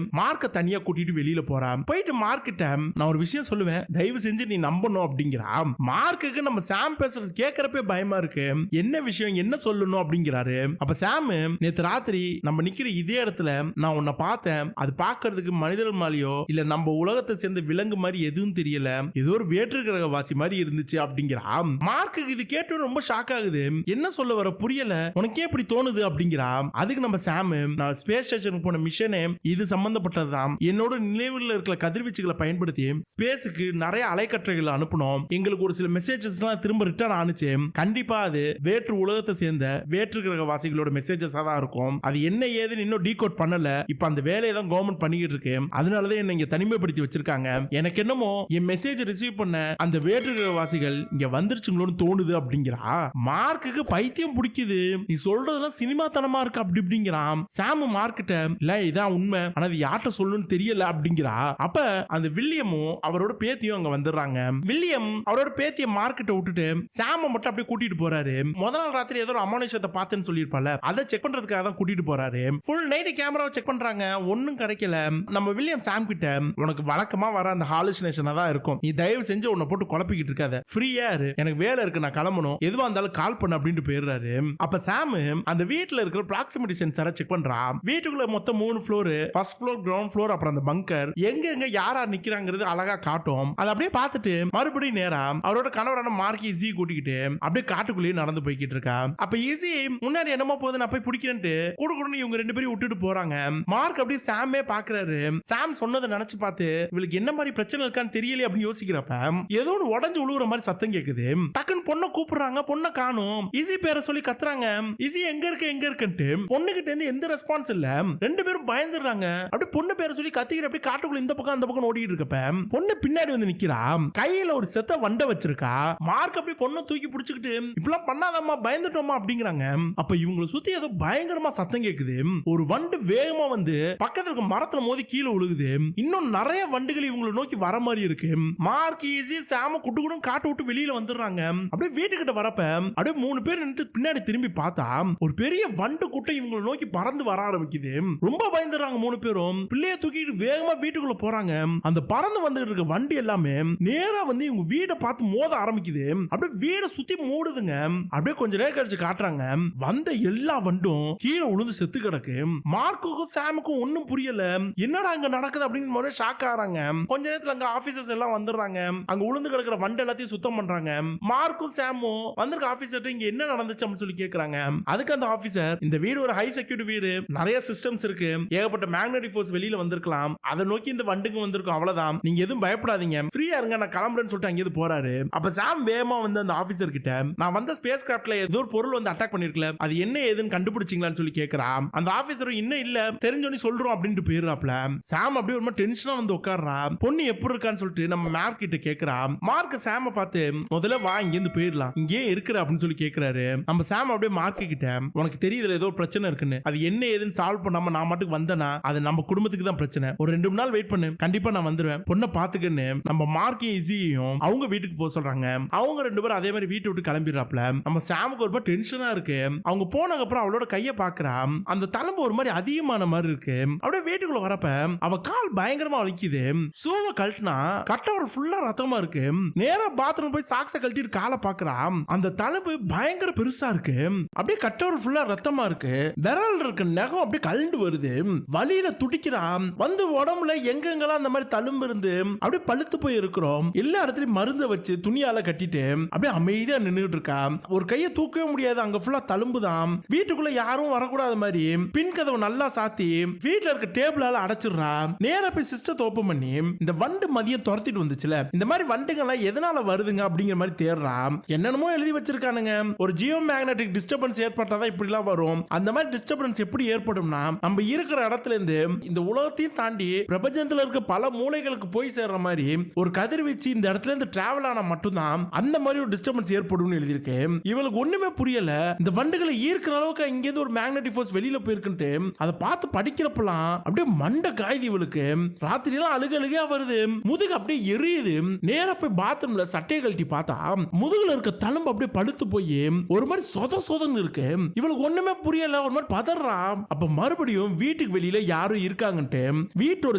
A: மார்க்க தனியா கூட்டிட்டு வெளியில போறான். போயிட்டு மார்க் கிட்ட நான் ஒரு விஷயம் சொல்லுவேன், தயவு செஞ்சு நீ நம்பணும் அப்படிங்கிறான். மார்க்குக்கு நம்ம சாம் பேசுறது கேட்கறப்பே பயமா இருக்கு. என்ன விஷயம், என்ன சொல்லணும் அப்படிங்கிறாரு. அப்ப சாம் நேத்து ராத்திரி நம்ம நிக்கிற இதே இடத்துல நான் உன்னை பார்த்தேன். அது பாக்குறதுக்கு மனிதர்கள் மாதிரியோ இல்ல நம்ம உலகத்தை சேர்ந்த விலங்கு மாதிரி எதுவும் தெரியல, ஏதோ ஒரு வேற்று கிரக வாசி மாதிரி இருந்துச்சு அப்படிங்கிறான். மார்க்கு இது கேட்டு ரொம்ப ஷாக் ஆகுது. என்ன சொல்ல வர புரியல, உனக்கே இப்படி தோணுது அப்படிங்கிறான். அதுக்கு நம்ம சாம் நான் ஸ்பேஸ் ஸ்டேஷனுக்கு போன மிஷனே இது சம்பந்தப்பட்டதுதான். என்னோட நினைவுல இருக்கிற கதிர்வீச்சுகளை பயன்படுத்தி ஸ்பேஸுக்கு நிறைய அலைக்கற்றைகளை அனுப்பணும். எங்களுக்கு ஒரு சில மெசேஜஸ் எல்லாம் திரும்ப ரிட்டர்ன் ஆனிச்சு. கண்டிப்பா அது வேற்று உலகத்தை சேர்ந்த வேற்று கிரக வாசிகளோட மெசேஜஸ் தான் இருக்கும். அது என்ன ஏதுன்னு இன்னும் டீகோட் பண்ணல. இப்ப அந்த வேலையை தான் கவர்மெண்ட் பண்ணிக்கிட்டு இருக்கு. அதனாலதான் என்ன இங்க தனிமைப்படுத்தி வச்சிருக்காங்க. எனக்கு என்னமோ என் மெசேஜ் ரிசீவ் பண்ண அந்த வேற்று கிரக வாசிகள் இங்க வந்துருச்சுங்களோன்னு தோணுது அப்படிங்கிறா. மார்க்குக்கு பைத்தியம் பிடிக்குது, நீ சொல்றதெல்லாம் சினிமா தனமா இருக்கு அப்படி இப்படிங்கிறான். சாம் மார்க்கிட்ட இல்ல இதான் உண்மை, ஆனா அது யார்கிட்ட சொல்லணும்னு தெரியல அப்படிங்கிறா. அப்ப அந்த வில்லியமும் அவரோட பேத்தியும் அங்க வந்துடுறாங்க. வில்லியம் அவரோட பேத்திய மார்க்கிட்ட விட்டுட்டு சாம மட்டும் அப்படியே கூட்டிட்டு போறாரு. முதல் நாள் ராத்திரி ஏதோ ஒரு அமானுஷத்தை பார்த்தேன்னு சொல்லியிருப்பால, அதை செக் பண்றதுக்காக தான் கூட்டிட்டு போறாரு. ஃபுல் நைட் கேமராவை செக் பண்றாங்க, ஒன்னும் கிடைக்கல. நம்ம வில்லியம் சாம் கிட்ட உனக்கு வழக்கமா வர அந்த ஹாலுசினேஷனா தான் இருக்கும், நீ தயவு செஞ்சு உன்னை போட்டு குழப்பிக்கிட்டு இருக்காத, ஃப்ரீயா இரு, எனக்கு வேலை இருக்கு, நான் கிளம்பணும், எதுவா இருந்தாலும் கால் பண்ணு அப்படின்ட்டு போயிடுறாரு. அப்ப சாம் அந்த வீட்டுல இருக்கிற ப்ராக்சிமிட்டி சென்சாரை செக் பண்றான். வீட்டுக்குள்ள மொத்தம் 3 floor, first floor, ground floor, அப்புறம் அந்த பங்கர் எங்க எங்க யாரா நிக்கிறாங்கிறது அழகா காட்டும். அதை அப்படியே பார்த்துட்டு மறுபடியும் நேரா அவரோட கணவரான மார்க் ஈஸி கூட்டிக்கிட்டு அப்படியே காட்டுக்குள்ளேயே நடந்து போய்கிட்டு இருக்கா. அப்ப ஈஸி முன்னாடி என்னமோ போது நான் போய் பிடிக்கிறேன்ட்டு குடுக்குடுன்னு இவங்க 2 பேரும் விட்டுட்டு போறாங்க. மார்க் அப்படியே சாமே பாக்குறாரு. சாம் சொன்னதை நினைச்சு பார்த்து இவளுக்கு என்ன மாதிரி பிரச்சனை இருக்கான்னு தெரியல அப்படின்னு யோசிக்கிறப்ப ஏதோ ஒரு உடஞ்சு உழுவுற மாதிரி சத்தம் கேக்குது. டக்குன்னு பொண்ணை கூப்பிடுறாங்க, பொண்ணை காணும். ஈஸி பேரை சொல்லி கத்துறாங்க, ஈஸி எங்க இருக்கு எங்க இருக்குன்ட்டு. பொண்ணுகிட்ட இருந்து எந்த ரெஸ்பான்ஸ் இல்ல. 2 பேரும் பயந்துடுறாங்க. அப்படியே பொண்ணு பேரை சொல்லி கத்திக்கிட்டு அப்படியே காட்டுக்குள்ள இந்த பக்கம் அந்த பக்கம் ஓடிட்டு இருக்கப்ப பொண்ணு பின்னாடி வந்து நிக்கிறா. கையில ஒரு செத்த வண்டை வச்சிருக்கா. மார்க் அப்படியே பொண்ணை தூக்கி பிடிச்சுக்கிட்டு இப்பெல்லாம் பண்ணாதம்மா பயந்துட்டோமா அப்படிங்கிறாங்க. அப்ப இவங்களை சுத்தி ஏதோ பயங்கரமா சத்தம் கேக்குது. ஒரு வண்டு வேகமா வந்து பக்கத்துல இருக்க மரத்துல மோதி கீழே விழுகுது. இன்னும் நிறைய வண்டுகள் இவங்களை நோக்கி வர மாதிரி இருக்கு. மார்க் ஈஸி சாம குட்டுக்குடும் காட்டு விட்டு வெளியில வந்துடுறாங்க. அப்படியே வீட்டுக்கிட்ட வரப்ப அப்படியே 3 பேர் நின்று பின்னாடி திரும்பி பார்த்தா ஒரு பெரிய வண்டு கூட்டம் இவங்களை நோக்கி பறந்து வர ஆரம்பிக்குது. ரொம்ப பயந்துடுறாங்க 3 பேரும். பிள்ளைய தூக்கிட்டு வேகமா வீட்டுக்குள்ள போறாங்க. அந்த பறந்து வந்துட்டு இருக்க வண்டி எல்லாமே நேரா வந்து இவங்க வீட்டை பார்த்து மோத ஆரம்பிக்குது. அப்படியே வீடை சுத்தி மூடுதுங்க. அப்படியே கொஞ்ச நேரம் கழிச்சு காட்டுறாங்க, வந்த எல்லா வண்டும் கீழே உளுந்து செத்து கிடக்கு. மார்க்குக்கும் சாமுக்கும் ஒன்னும் புரியல, என்னடா அங்க நடக்குது அப்படின்னு ஷாக் ஆறாங்க. கொஞ்ச நேரத்துல அங்க ஆபீசர்ஸ் எல்லாம் வந்துடுறாங்க. அங்க உளுந்து கிடக்கிற வண்டு எல்லாத்தையும் சுத்தம் பண்றாங்க. மார்க்கும் சாமும் வந்திருக்க ஆபீசர் இங்க என்ன நடந்துச்சு அப்படின்னு சொல்லி கேக்குறாங்க. அதுக்கு அந்த ஆபீசர் இந்த வீடு ஒரு ஹை செக்யூரிட்டி வீடு, நிறைய சிஸ்டம்ஸ் இருக்கு, ஏகப்பட்ட மேக்னெட்டிக் ஃபோர்ஸ் வெளியில வந்திருக்கலாம், அதை நோக்கி இந்த வண்டுங்க வந்திருக்கும், அவ்வளவுதான், நீங்க எதுவும் பயப்படாதீங்க, ஃப்ரீயா இருங்க, நான் கிளம்புறேன்னு சொல்லிட்டு அங்கேயிருந்து போறாரு. அப்ப சாம் வேகமா வந்து அந்த ஆபீசர் கிட்ட நான் வந்த ஸ்பேஸ் கிராஃப்ட்ல ஏதோ ஒரு பொருள் வந்து அட்டாக் பண்ணிருக்கல, அது என்ன ஏதுன்னு கண்டுபிடிச்சிங்களான்னு சொல்லி கேக்குறான். அந்த ஆபீசரும் இன்னும் இல்ல, தெரிஞ்சோன்னு சொல்றோம் அப்படின்ட்டு போயிடுறாப்ல. சாம் அப்படியே ஒரு டென்ஷன் டென்ஷனா வந்து உட்கார்றா. பொண்ணு எப்படி இருக்கான்னு சொல்லிட்டு நம்ம மார்க் கிட்ட கேக்குறா. மார்க் சாம பார்த்து முதல்ல வா இங்க இருந்து போயிடலாம், இங்கே இருக்கிற அப்படின்னு சொல்லி கேக்குறாரு. நம்ம சாம் அப்படியே மார்க் கிட்ட உனக்கு தெரியுதுல ஏதோ பிரச்சனை இருக்குன்னு, அது என்ன ஏதுன்னு சால்வ் பண்ணாம நான் மட்டும் வந்தனா அது நம்ம குடும்பத்துக்கு தான் பிரச்சனை, ஒரு 2 நாள் வெயிட் பண்ணு, கண்டிப்பா நான் வந்துருவேன், பொண்ணை பாத்துக்கன்னு நம்ம மார்க்கையும் இசியையும் அவங்க வீட்டுக்கு போக சொல்றாங்க. அவங்க 2 பேரும் அதே மாதிரி வீட்டை விட்டு கிளம்பிடுறாப்ல. நம்ம சாமுக்கு ஒரு டென்ஷனா இருக்கு. அவங்க போனதுக்கு அப்புறம் அவளோட கைய பாக்குறா. அந்த தழும்பு ஒரு மாதிரி அதிகமான மாதிரி இருக்கு. அப்படியே வீட்டுக்குள்ள வரப்ப அவ கால் பயங்கரமா வலிக்குது. சூவ கழட்டினா கட்டவர ஃபுல்லா ரத்தமா இருக்கு. நேரா பாத்ரூம் போய் சாக்ஸ கழட்டிட்டு காலை பாக்குறா. அந்த தழும்பு பயங்கர பெருசா இருக்கு. அப்படியே கட்டவர ஃபுல்லா ரத்தமா இருக்கு. விரல் இருக்க நகம் அப்படியே கழண்டு வருது. வலியில துடிக்கிறா. வந்து உடம்புல எங்கெங்கெல்லாம் அந்த மாதிரி தழும்பு இருந்து அப்படியே பழுத்து போய் இருக்கிறோம். எல்லா இடத்துலயும் மருந்தை வச்சு துணியால கட்டிட்டு அப்படியே அமைதியா நின்றுட்டு இருக்கா. ஒரு கையை தூக்கவே முடியாது, அங்க ஃபுல்லா தழும்பு தான். வீட்டுக்குள்ள யாரும் வரக்கூடாத மாதிரி பின் கதவை நல்லா சாத்தி வீட்டுல இருக்க டேபிளால அடைச்சிடுறா. நேரா போய் சிஸ்டத்தை ஓபன் பண்ணி இந்த வண்டு மதியம் துரத்திட்டு வந்துச்சுல, இந்த மாதிரி வண்டுகள்லாம் எதனால வருதுங்க அப்படிங்கிற மாதிரி தேடுறா. என்னென்னமோ எழுதி வச்சிருக்கானுங்க. ஒரு ஜியோ மேக்னெட்டிக் டிஸ்டர்பன்ஸ் ஏற்பட்டாதான் இப்படி எல்லாம் வரும். அந்த மாதிரி டிஸ்டர்பன்ஸ் எப்படி ஏற்படும்னா நம்ம இருக்கிற இடத்துல இருந்து இந்த உலகத்தையும் தாண்டி பிரபஞ்சத்துல இருக்க பல மூலைகளுக்கு போய் சேர்ற மாதிரி ஒரு கதிர்வீச்சு இந்த இடத்துல இருந்து டிராவல் ஆனா மட்டும்தான் அந்த மாதிரி ஒரு டிஸ்டர்பன்ஸ் ஏற்படும் எழுதியிருக்கு. இவளுக்கு ஒண்ணுமே புரியல. இந்த வண்டுகளை ஈர்க்கிற அளவுக்கு இங்க இருந்து ஒரு மேக்னெட்டிக் ஃபோர்ஸ் வெளியில போயிருக்குன்ட்டு அதை பார்த்து படிக்கிறப்பலாம் அப்படியே மண்டை காயுது இவளுக்கு. ராத்திரி எல்லாம் அழுகழுகையா வருது. முதுகு அப்படியே எரியுது. நேரா போய் பாத்ரூம்ல சட்டையை கழட்டி பார்த்தா முதுகுல இருக்க தழும்பு அப்படியே பழுத்து போய் ஒரு மாதிரி சொத சொதன்னு இருக்கு. இவளுக்கு ஒண்ணுமே புரியல. ஒரு மாதிரி பதறா. அப்ப மறுபடியும் வீட்டுக்கு வெளியில யாரும் இருக்காங்கன்ட்டு வீட்டோட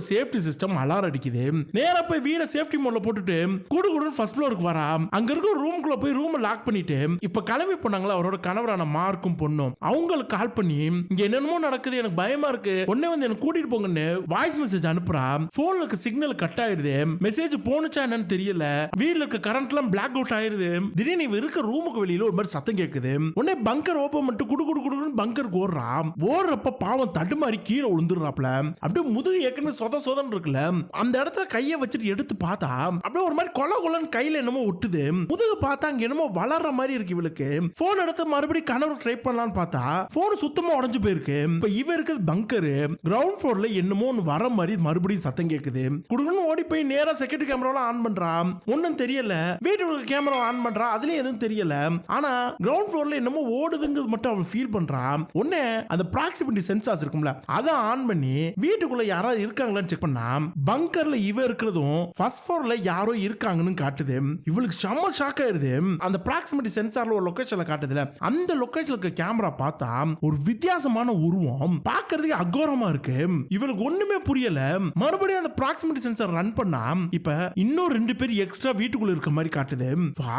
A: சேஃப்டி சிஸ்டம் அலாரம் அடிக்குது. நேரா போய் வீட சேஃப்டி மோட்ல போட்டுட்டு குடுகுடுன்னு ஃபர்ஸ்ட் ஃப்ளோருக்கு வரா. அங்க இருக்க ரூம்குள்ள போய் ரூம் லாக் பண்ணிட்டு இப்ப கிளம்பி போனாங்களா அவரோட கணவரான மார்க்கும் பொண்ணும். அவங்களுக்கு கால் பண்ணி இங்க என்னென்னமோ நடக்குது, எனக்கு பயமா இருக்கு, உடனே வந்து எனக்கு கூட்டிட்டு போங்கன்னு வாய்ஸ் மெசேஜ் அனுப்புறா. போன்ல இருக்க சிக்னல் கட் ஆயிருது. மெசேஜ் போனுச்சா என்னன்னு தெரியல. வீட்ல இருக்க கரண்ட் எல்லாம் பிளாக் அவுட் ஆயிருது. திடீர்னு இவ இருக்க ரூமுக்கு வெளியில ஒரு மாதிரி சத்தம் கேக்குது. உடனே பங்கர் ஓபன் பண்ணிட்டு குடு குடு குடுன்னு பங்கருக்கு ஓடுறா. ஓடுறப்ப பாவம் தடுமாறி கீழே விழுந்துடுறாப்ல. அப்படியே முதுகு ஏற்கனவே சொத சொதன்னு இருக்குல்ல, அந்த இடத்துல கையை வச்சுட்டு எடுத்து பார்த்தா அப்படியே ஒரு மாதிரி கொல கொலன்னு கையில என்னமோ ஒட்டுது. முதுகு பார்த்தா அங்க என்னமோ வளர்ற மாதிரி இருக்கு இவளுக்கு. போன் எடுத்து மறுபடியும் கணவர் ட்ரை பண்ணலாம்னு பார்த்தா போன் சுத்தமா உடைஞ்சு போயிருக்கு. இப்ப இவ இருக்குது பங்கரு. கிரவுண்ட் ஃப்ளோர்ல என்னமோ ஒன்னு வர மாதிரி மறுபடியும் சத்தம் கேக்குது. குடுகுன்னு ஓடி போய் நேரா செக்யூரிட்டி கேமராலாம் ஆன் பண்றா. ஒன்னும் தெரியல. வீட்டுக்குள்ள கேமரா ஆன் பண்றா. அதுலயும் எதுவும் தெரியல. ஆனா கிரவுண்ட் ஃப்ளோர்ல என்னமோ ஓடுதுங்கிறது மட்டும் அவள் ஃபீல் பண்றா. உடனே அந்த ப்ராக்சிமிட்டி சென்சார்ஸ் இருக்கும்ல, அதை ஆன் பண்ணி வீட்டுக்குள்ள யாராவது இருக்காங்களான்னு செக் பண்ணா பங்கர்ல இவ இருக்கிறதும் ஃபர்ஸ்ட் ஃப்ளோர்ல யாரோ இருக்காங்கன்னு காட்டுது. இவளுக்கு செம்ம ஷாக் ஆயிருது. அந்த ப்ராக்சிமிட்டி சென்சார்ல ஒரு லொகேஷன்ல காட்டுதுல, அந்த லொகேஷன்ல இருக்க கேமரா பார்த்தா ஒரு வித்தியாசமான உருவம் பார்க்கிறதுக்கு அகோரமா இருக்கு. இவளுக்கு ஒண்ணுமே புரியல. மறுபடியும் அந்த ப்ராக்சிமிட்டி சென்சார் ரன் பண்ணா இப்ப இன்னும் 2 பேர் எக்ஸ்ட்ரா வீட்டுக்குள்ள இருக்க மாதிரி காட்டுது.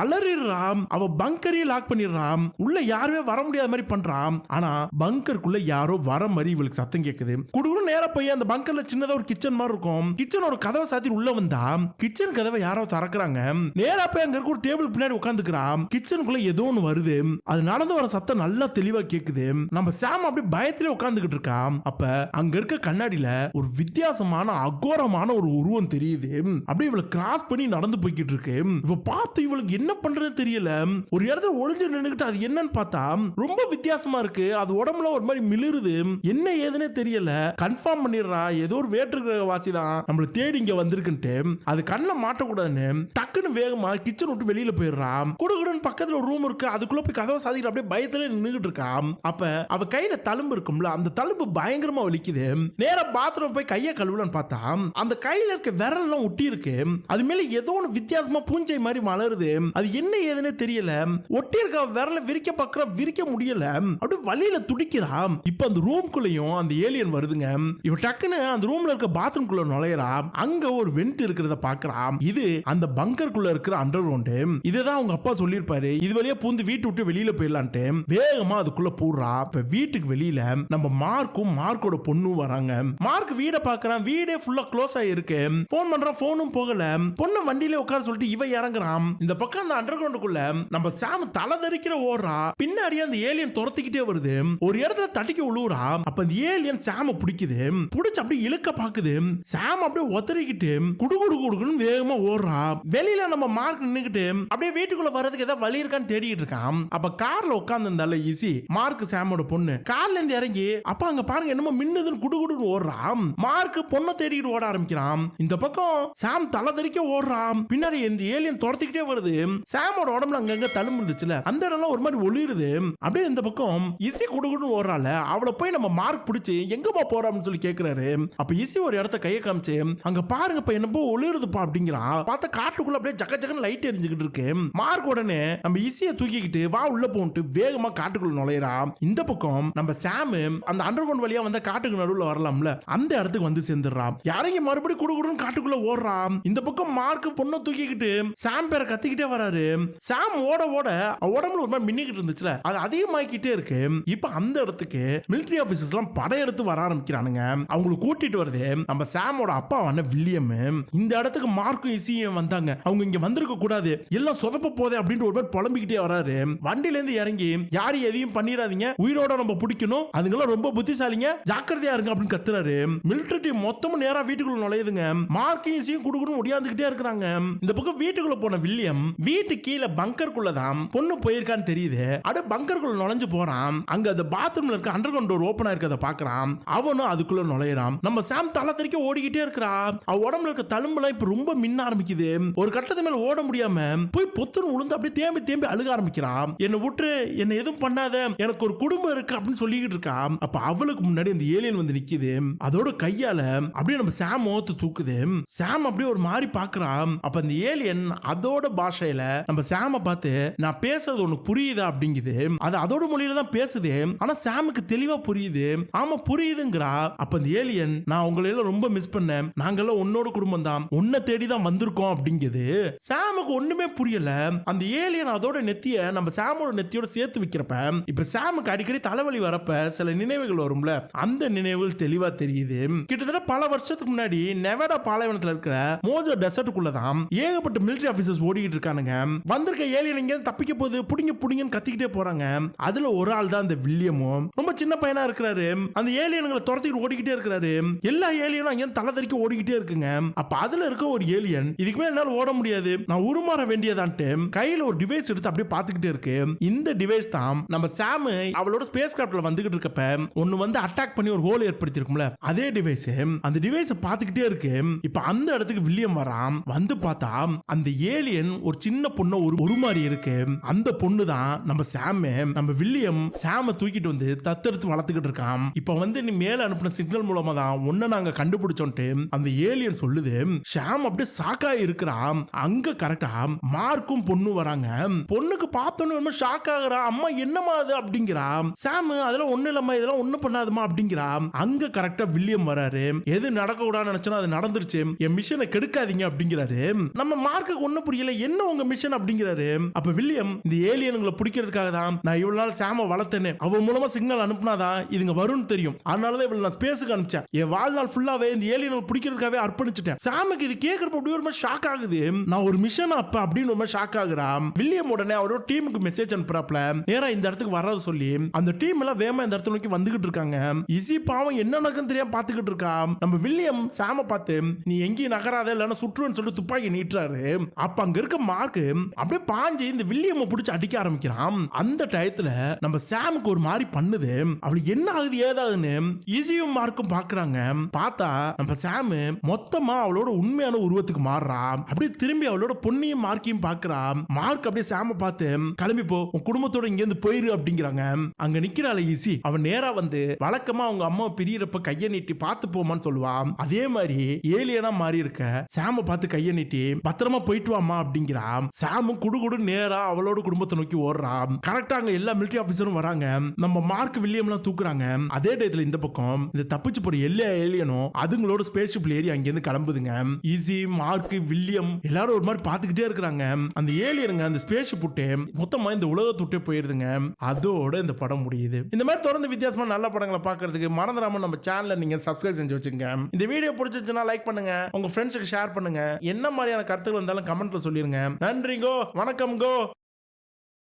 A: அலறிடுறாம். அவ பங்கரையே லாக் பண்ணிடுறான். உள்ள யாருமே வர முடியாத மாதிரி பண்றான். ஆனா பங்கருக்குள்ள யாரோ வர மாதிரி இவளுக்கு சத்தம் கேக்குது. குடுகுடு நேரா போய் அந்த பங்கர்ல சின்னதா ஒரு கிச்சன் மாதிரி இருக்கும். கிச்சனோட கதவை சாத்தி உள்ள வந்தா கிச்சன் கதவை யாரோ திறக்கிறாங்க. நேரா போய் அங்க இருக்க ஒரு டேபிள் பின்னாடி உட்காந்துக்கிறான். கிச்சனுக்குள்ள ஏதோ ஒன்று வருது. அது நடந்து வர சத்தம் நல்லா தெளிவா கேக்குது. நம்ம சாம் அப்படியே பயத்திலே உட்காந்துக்கிட்டு இருக்கான். அப்ப அங்க இருக்க கண்ணாடியில ஒரு வித்தியாசமான அகோரமான ஒரு உருவம் தெரியுது. அப்படியே இவளை கிராஸ் பண்ணி நடந்து போய்கிட்டு இருக்கு. இவ பார்த்து இவளுக்கு என்ன பண்றதுன்னு தெரியல. ஒரு இடத்துல ஒளிஞ்சு நின்னுகிட்டு அது என்னன்னு பார்த்தா ரொம்ப வித்தியாசமா இருக்கு. அது உடம்புல ஒரு மாதிரி மிளிருது. என்ன ஏதுன்னே தெரியல. கன்ஃபார்ம் பண்ணிடுறா ஏதோ ஒரு வேற்று கிரக வாசி தான் நம்மள தேடி இங்க வந்திருக்குன்ட்டு. அது கண்ணில் மாட்டக்கூடாதுன்னு டக்குன்னு வேகமா கிச்சன் விட்டு வெளியில போயிடுறான். குடுகுடுன்னு பக்கத்துல ஒரு ரூம் இருக்கு. அதுக்குள்ள போய் கதவை சாதிக்கிட்டு அப்படியே பயத்துல நின்னுகிட்டு இருக்கான். அப்ப அவ கையில தழும்பு இருக்கும்ல, அந்த தழும்பு பயங்கரமா வலிக்குது. நேரா பாத்ரூம் போய் கையை கழுவலான்னு பார்த்தா அந்த கையில இருக்க விரல் எல்லாம் ஒட்டி இருக்கு. அது மேல ஏதோ ஒன்று வித்தியாசமா பூஞ்சை மாதிரி மலருது. அது என்ன ஏதுன்னே தெரியல. ஒட்டி இருக்க விரல விரிக்க பார்க்கற, விரிக்க முடியல. அப்படியே வலியில துடிக்கிறா. இப்ப அந்த ரூம்குள்ளேயும் அந்த ஏலியன் வருதுங்க. இவ டக்குன்னு அந்த ரூம்ல இருக்க பாத்ரூம்குள்ள நுழையறா. அங்க ஒரு வெண்ட் இருக்கிறத பாக்குறா. இது அந்த பங்கருக்குள்ள இருக்கிற அண்டர் கிரவுண்ட். இதுதான் அவங்க அப்பா சொல்லியிருப்பாரு, இது வழியா பூந்து வீட்டு விட்டு வெளியில போயிடலான்ட்டு. வேகமா அதுக்குள்ள போடுறா. இப்ப வீட்டுக்கு வெளியில நம்ம மார்க்கும் மார்க்கோட பொண்ணும் வராங்க. மார்க் வீட பாக்குறான். வீடே ஃபுல்லா க்ளோஸ் ஆயிருக்கு. போன் பண்றான், போனும் போகல. பொண்ணு வண்டியில உட்கார சொல்லிட்டு இவ இறங்குறான். இந்த பக்கம் அந்த அண்டர் கிரவுண்டுக்குள்ள நம்ம சாம் தலை தரிக்கிற ஓடுறா. பின்னாடி அந்த ஏலியன் துரத்திக்கிட்டே வருது. ஒரு இடத்துல தட்டிக்க உழுவுறா. அப்ப அந்த ஏலியன் சாம பிடிக்குது. பிடிச்சு அப்படியே இழுக்க பாக்குது. சாம் அப்படியே ஒத்தறிக்கிட்டு குடுகுடு குடுகுன்னு வேகமா ஓடுறா. வெளியில நம்ம மார்க் நின்னுக்கிட்டு அப்படியே வீட்டுக்குள்ள வர்றதுக்கு ஏதாவது வழி இருக்கான்னு தேடிட்டு இருக்கான். அப்ப கார்ல உட்கார்ந்து இருந்தால ஈஸி மார்க் சாமோட பொண்ணு கார்ல இருந்து இறங்கி அப்ப அங்க பாருங்க என்னமோ மின்னுதுன்னு குடுகுடுன்னு ஓடுறா. மார்க் பொண்ணை தேடிட்டு ஓட ஆரம்பிக்கிறான். இந்த பக்கம் சாம் தலை தெறிக்க ஓடுறான். பின்னாடி இந்த ஏலியன் துரத்திக்கிட்டே வருது. சாமோட உடம்புல அங்கங்க தழும்பு இருந்துச்சுல, அந்த இடம்லாம் ஒரு மாதிரி ஒளிருது. அப்படியே இந்த பக்கம் இசி குடுகுடுன்னு ஓடுறால, அவளை போய் நம்ம மார்க் பிடிச்சி எங்கப்பா போறான்னு சொல்லி கேட்கிறாரு. அப்ப இசி ஒரு இடத்த கையை காமிச்சு, அங்க பாருங்கப்பா என்னப்போ ஒளிருதுப்பா அப்படிங்கிறான். பார்த்தா காட்டுக்குள்ள அப்படியே ஜக்க ஜக்கன்னு லைட் எரிஞ்சுக்கிட்டு இருக்கு. மார்க் உடனே நம்ம இசியை தூக்கிக்கிட்டு வா உள்ள போன்ட்டு வேகமா காட்டுக்குள்ள நுழையிறான். இந்த பக்கம் நம்ம சாம் அந்த அண்டர் கிரவுண்ட் வழியா வந்த காட்டுக்கு நடுவுல வரலாம்ல, அந்த இடத்துக்கு வந்து சேர்ந்துடுறான். யாரையும் மறுபடியும் குடுகுடுன்னு காட்டுக்குள்ள ஓடுறான். இந்த பக்கம் மார்க் பொண்ணை தூக்கிக்கிட்டு சாம் பேரை கத்திக்கிட்டே வராரு. சாம் ஓட ஓட உடம்புல ஒரு மாதிரி மின்னிக்கிட்டு இருந்துச்சுல, அது அதிகமாக்கிட்டே இருக்கு. இப்ப அந்த இடத்துக்கு மிலிட்டரி ஆபீசர்ஸ் எல்லாம் படையெடுத்து வர ஆரம்பிக்கிறானுங்க. அவங்களுக்கு கூட்டிட்டு வருது நம்ம சாமோட அப்பாவான வில்லியம். இந்த இடத்துக்கு மார்க்கும் இசியும் வந்தாங்க. அவங்க இங்க வந்திருக்க கூடாது, எல்லாம் சொதப்ப போதே அப்படின்னு ஒரு மாதிரி புலம்பிக்கிட்டே வராரு. வண்டில இருந்து இறங்கி யாரும் எதையும் பண்ணிடாதீங்க, உயிரோட நம்ம பிடிக்கணும், அதுங்கெல்லாம் ரொம்ப புத்திசாலிங்க, ஜாக்கிரதையா இருங்க அப்படின்னு கத்துறாரு. மிலிட்டரி டீம் மொத்தமும் நேரா வீட்டுக்குள்ள நுழையுதுங்க. மார்க்கையும் இசியும் குடுகுடுன்னு ஒடியாந்துக்கிட்டே இருக்கிறாங்க. இந்த பக்கம் வீட்டுக்குள்ள போன வில்லியம் வீட்டு கீழே பங்கருக்குள்ள தான் பொண்ணு போயிருக்கான்னு தெரியுது. அட பங்கருக்குள்ள நுழைஞ்சு போறான். அங்க அந்த பாத்ரூம்ல இருக்க அண்டர் கிரவுண்ட் டோர் ஓபன் ஆயிருக்கத பாக்குறான். அவனும் அதுக்குள்ள நுழையறான். நம்ம சாம் தலை தெறிக்க ஓடிக்கிட்டே இருக்கிறான். அவ உடம்புல இருக்க தழும்புலாம் இப்ப ரொம்ப மின்ன ஆரம்பிக்குது. ஒரு கட்டத்து மேல ஓட முடியாம போய் பொத்துன்னு உளுந்து அப்படியே தேம்பி தேம்பி அழுக ஆரம்பிக்கிறான். என்ன விட்டு என்ன எதுவும் பண்ணாத, எனக்கு ஒரு குடும்பம் இருக்கு அப்படின்னு சொல்லிக்கிட்டு இருக்கா. அப்ப அவளுக்கு முன்னாடி அந்த ஏலியன் வந்து நிக்குது. அதோட கையால அப்படியே நம்ம சாம் முகத்தை தூக்குது. சாம் அப்படியே ஒரு மாதிரி பாக்குறான். அப்ப அந்த ஏலியன் அதோட பாஷையில நம்ம சாம பார்த்து நான் பேசுறது உனக்கு புரியுதா அப்படிங்குது. அது அதோட மொழியில தான் பேசுது. ஆனா சாமுக்கு தெளிவா புரியுது. ஆமா புரியுதுங்கிறா. அப்ப அந்த ஏலியன் நான் உங்களை எல்லாம் ரொம்ப மிஸ் பண்ணேன், நாங்கெல்லாம் உன்னோட குடும்பம் தான், உன்னை தேடி தான் வந்திருக்கோம் அப்படிங்குது. சாமுக்கு ஒண்ணுமே புரியல. அந்த ஏலியன் அதோட நெத்திய நம்ம சாமோட நெத்தியோட சேர்த்து வைக்கிறப்ப இப்ப சாமுக்கு அடிக்கடி தலைவலி வரப்ப சில நினைவுகள் வரும்ல, அந்த நினைவுகள் தெளிவா தெரியுது. கிட்டத்தட்ட பல வருஷத்துக்கு முன்னாடி நெவாடா பாலைவனத்துல இருக்கிற மோஜோ டெசர்ட்டுக்குள்ளதான் ஏகப்பட்ட மிலிட்டரி ஆபீசர்ஸ் ஓடிக்கிட்டு இருக்கானுங்க. வந்திருக்க ஏலியன் இங்க தப்பிக்க போது புடிங்க புடிங்கன்னு கத்திக்கிட்டே போறாங்க. அதுல ஒரு ஆள் தான் அந்த வில்லியமும். ரொம்ப சின்ன பையனா இருக்கிறாரு. அந்த ஏலியன்களை துரத்திட்டு ஓடிக்கிட்டே இருக்கிறாரு. எல்லா ஏலியனும் அங்க தலை தெறிக்க ஓடிக்கிட்டே இருக்குங்க. அப்ப அதுல இருக்க ஒரு ஏலியன் இதுக்கு மேல என்னால ஓட முடியாது, நான் உருமாற வேண்டியதான்ட்டு கையில ஒரு டிவைஸ் எடுத்து அப்படியே பாத்துக்கிட்டே இருக்கு. இந்த டிவைஸ் தான் நம்ம சாம் அவளோட ஸ்பேஸ் கிராஃப்ட்ல வந்துகிட்டு இருக்கப்ப ஒன்னு வந்து அட்டாக் பண்ணி ஒரு ஹோல் ஏற்படுத்தி இருக்கும்ல, அதே டிவைஸ். அந்த டிவைஸ் பாத்துக்கிட்டே இருக்கு. இப்ப அந்த இடத்துக்கு வில்லியம் வரான். வந்து பார்த்தா அந்த ஏலியன் ஒரு சின்ன பொண்ணு ஒரு மாதிரி இருக்கு. அந்த பொண்ணு தான் நம்ம சாம். நம்ம வில்லியம் சாம தூக்கிட்டு வந்து தத்தெடுத்து வளர்த்துக்கிட்டு இருக்கான். இப்ப வந்து நீ மேல அனுப்பின சிக்னல் மூலமா தான் ஒன்ன நாங்க கண்டுபிடிச்சோன்ட்டு அந்த ஏலியன் சொல்லுது. சாம் அப்படியே ஷாக்கா இருக்கிறான். அங்க கரெக்டா மார்க்கும் பொண்ணு வராங்க. பொண்ணுக்கு பார்த்தோன்னு ரொம்ப ஷாக் ஆகுறா. அம்மா என்னமா அது அப்படிங்கிறா. சாம் அதெல்லாம் ஒண்ணு இல்லம்மா, இதெல்லாம் ஒண்ணு பண்ணாதுமா அப்படிங்கிறா. அங்க கரெக்டா வில்லியம் வராரு. எது நடக்க கூடாதுன்னு நினைச்சா அது நடந்துருச்சு, என் மிஷனை கெடுக்காதீங்க அப்படிங்கிறாரு. நம்ம மார்க்கு ஒண்ணு புரியல, என்ன உங்க மிஷன் அப்படிங்கிறாரு. அப்ப வில்லியம் இந்த ஏலியன்களை பிடிக்கிறதுக்காக தான் நான் இவ்வளவு நாள் சாம வளர்த்தேன்னு, அவ மூலமா சிக்னல் அனுப்புனாதான் இதுங்க வரும்னு தெரியும், அதனாலதான் இவ்வளவு நான் ஸ்பேஸுக்கு அனுப்பிச்சேன், என் வாழ்நாள் ஃபுல்லாவே இந்த ஏலியன்களை பிடிக்கிறதுக்காகவே அர்ப்பணிச்சிட்டேன். சாமுக்கு இது கேட்கறப்ப அப்படியே ஒரு ஷாக் ஆகுது. நான் ஒரு மிஷன் அப்ப அப்படின்னு ரொம்ப ஷாக் ஆகுறான். வில்லியம் உடனே அவரோட டீமுக்கு மெசேஜ் அனுப்புறாப்ல, நேரா இந்த இடத்துக்கு வர்றது சொல்லி அந்த டீம் எல்லாம் வேகமா இந்த இடத்துல நோக்கி வந்துகிட்டு இருக்காங்க. இசி பாவம் என்ன நடக்குன்னு தெரியாம பாத்துக்கிட்டு இருக்கா. நம்ம வில்லியம் சாம பார்த்து நீ எங்கேயும் நகராத இல்லைன்னா சுற்றுன்னு சொல்லி துப்பாக்கி நீட்டுறாரு. அப்ப அங்க இருக்க மார்க் அப்படியே பாஞ்சு இந்த வில்லியம் பிடிச்சு அடிக்க ஆரம்பிக்கிறான். அந்த டயத்துல நம்ம சாமுக்கு ஒரு மாதிரி பண்ணுது. அவளுக்கு என்ன ஆகுது ஏதாதுன்னு ஈஸியும் மார்க்கும் பாக்குறாங்க. பார்த்தா நம்ம சாம் மொத்தமா அவளோட உண்மையான உருவத்துக்கு மாறுறா. அப்படியே திரும்பி அவளோட பொண்ணையும் மார்க்கையும் பாக்குறா. மார்க் அப்படியே சாம பார்த்து கிளம்பி போ, உன் குடும்பத்தோட இங்க இருந்து போயிரு அப்படிங்கிறாங்க. அங்க நிக்கிறாள் ஈஸி. அவன் நேரா வந்து வழக்கமா அவங்க அம்மா பிரியறப்ப கைய நீட்டி பார்த்து போமான்னு சொல்லுவான். அதே மாதிரி ஏலியனா மாறி இருக்க சாம பார்த்து கைய நீட்டி பத்திரமா போயிட்டு வாமா அப்படிங்கிறான். சாமும் குடுகுடு நேரா அவளோட குடும்பத்தை நோக்கி ஓடுறான். கரெக்டா அங்க எல்லா மிலிட்டரி ஆபீசரும் வராங்க. நம்ம மார்க் வில்லியம் எல்லாம் தூக்குறாங்க. அதே டயத்துல இந்த பக்கம் இந்த தப்பிச்சு போற எல்லா ஏலியனும் அதுங்களோட ஸ்பேஸ் ஷிப்ல ஏறி அங்க இருந்து கிளம்புதுங்க. ஈஸி மார்க் வில்லியம் எல்லாரும் ஒரு மாதிரி பாத்துக்கிட்டே இருக்காங்க. அந்த ஏலியனுங்க அந்த ஸ்பேஸ் ஷிப் விட்டு மொத்தமா இந்த உலகத்தை விட்டே போயிருதுங்க. அதோட இந்த படம் முடியுது. இந்த மாதிரி தொடர்ந்து வித்தியாசமா நல்ல படங்களை பார்க்கிறதுக்கு மறந்துடாம நம்ம சேனலை நீங்க சப்ஸ்கிரைப் செஞ்சு வச்சுங்க. இந்த வீடியோ பிடிச்சிருச்சுன்னா லைக் பண்ணுங்க, உங்க ஃப்ரெண்ட்ஸுக்கு ஷேர் பண்ணுங்க. என்ன மாதிரியான கருத்துக்கள் இருந்தாலும் கமெண்ட்ல சொல்லிருங்க. நன்றிங்கோ, வணக்கம்கோ.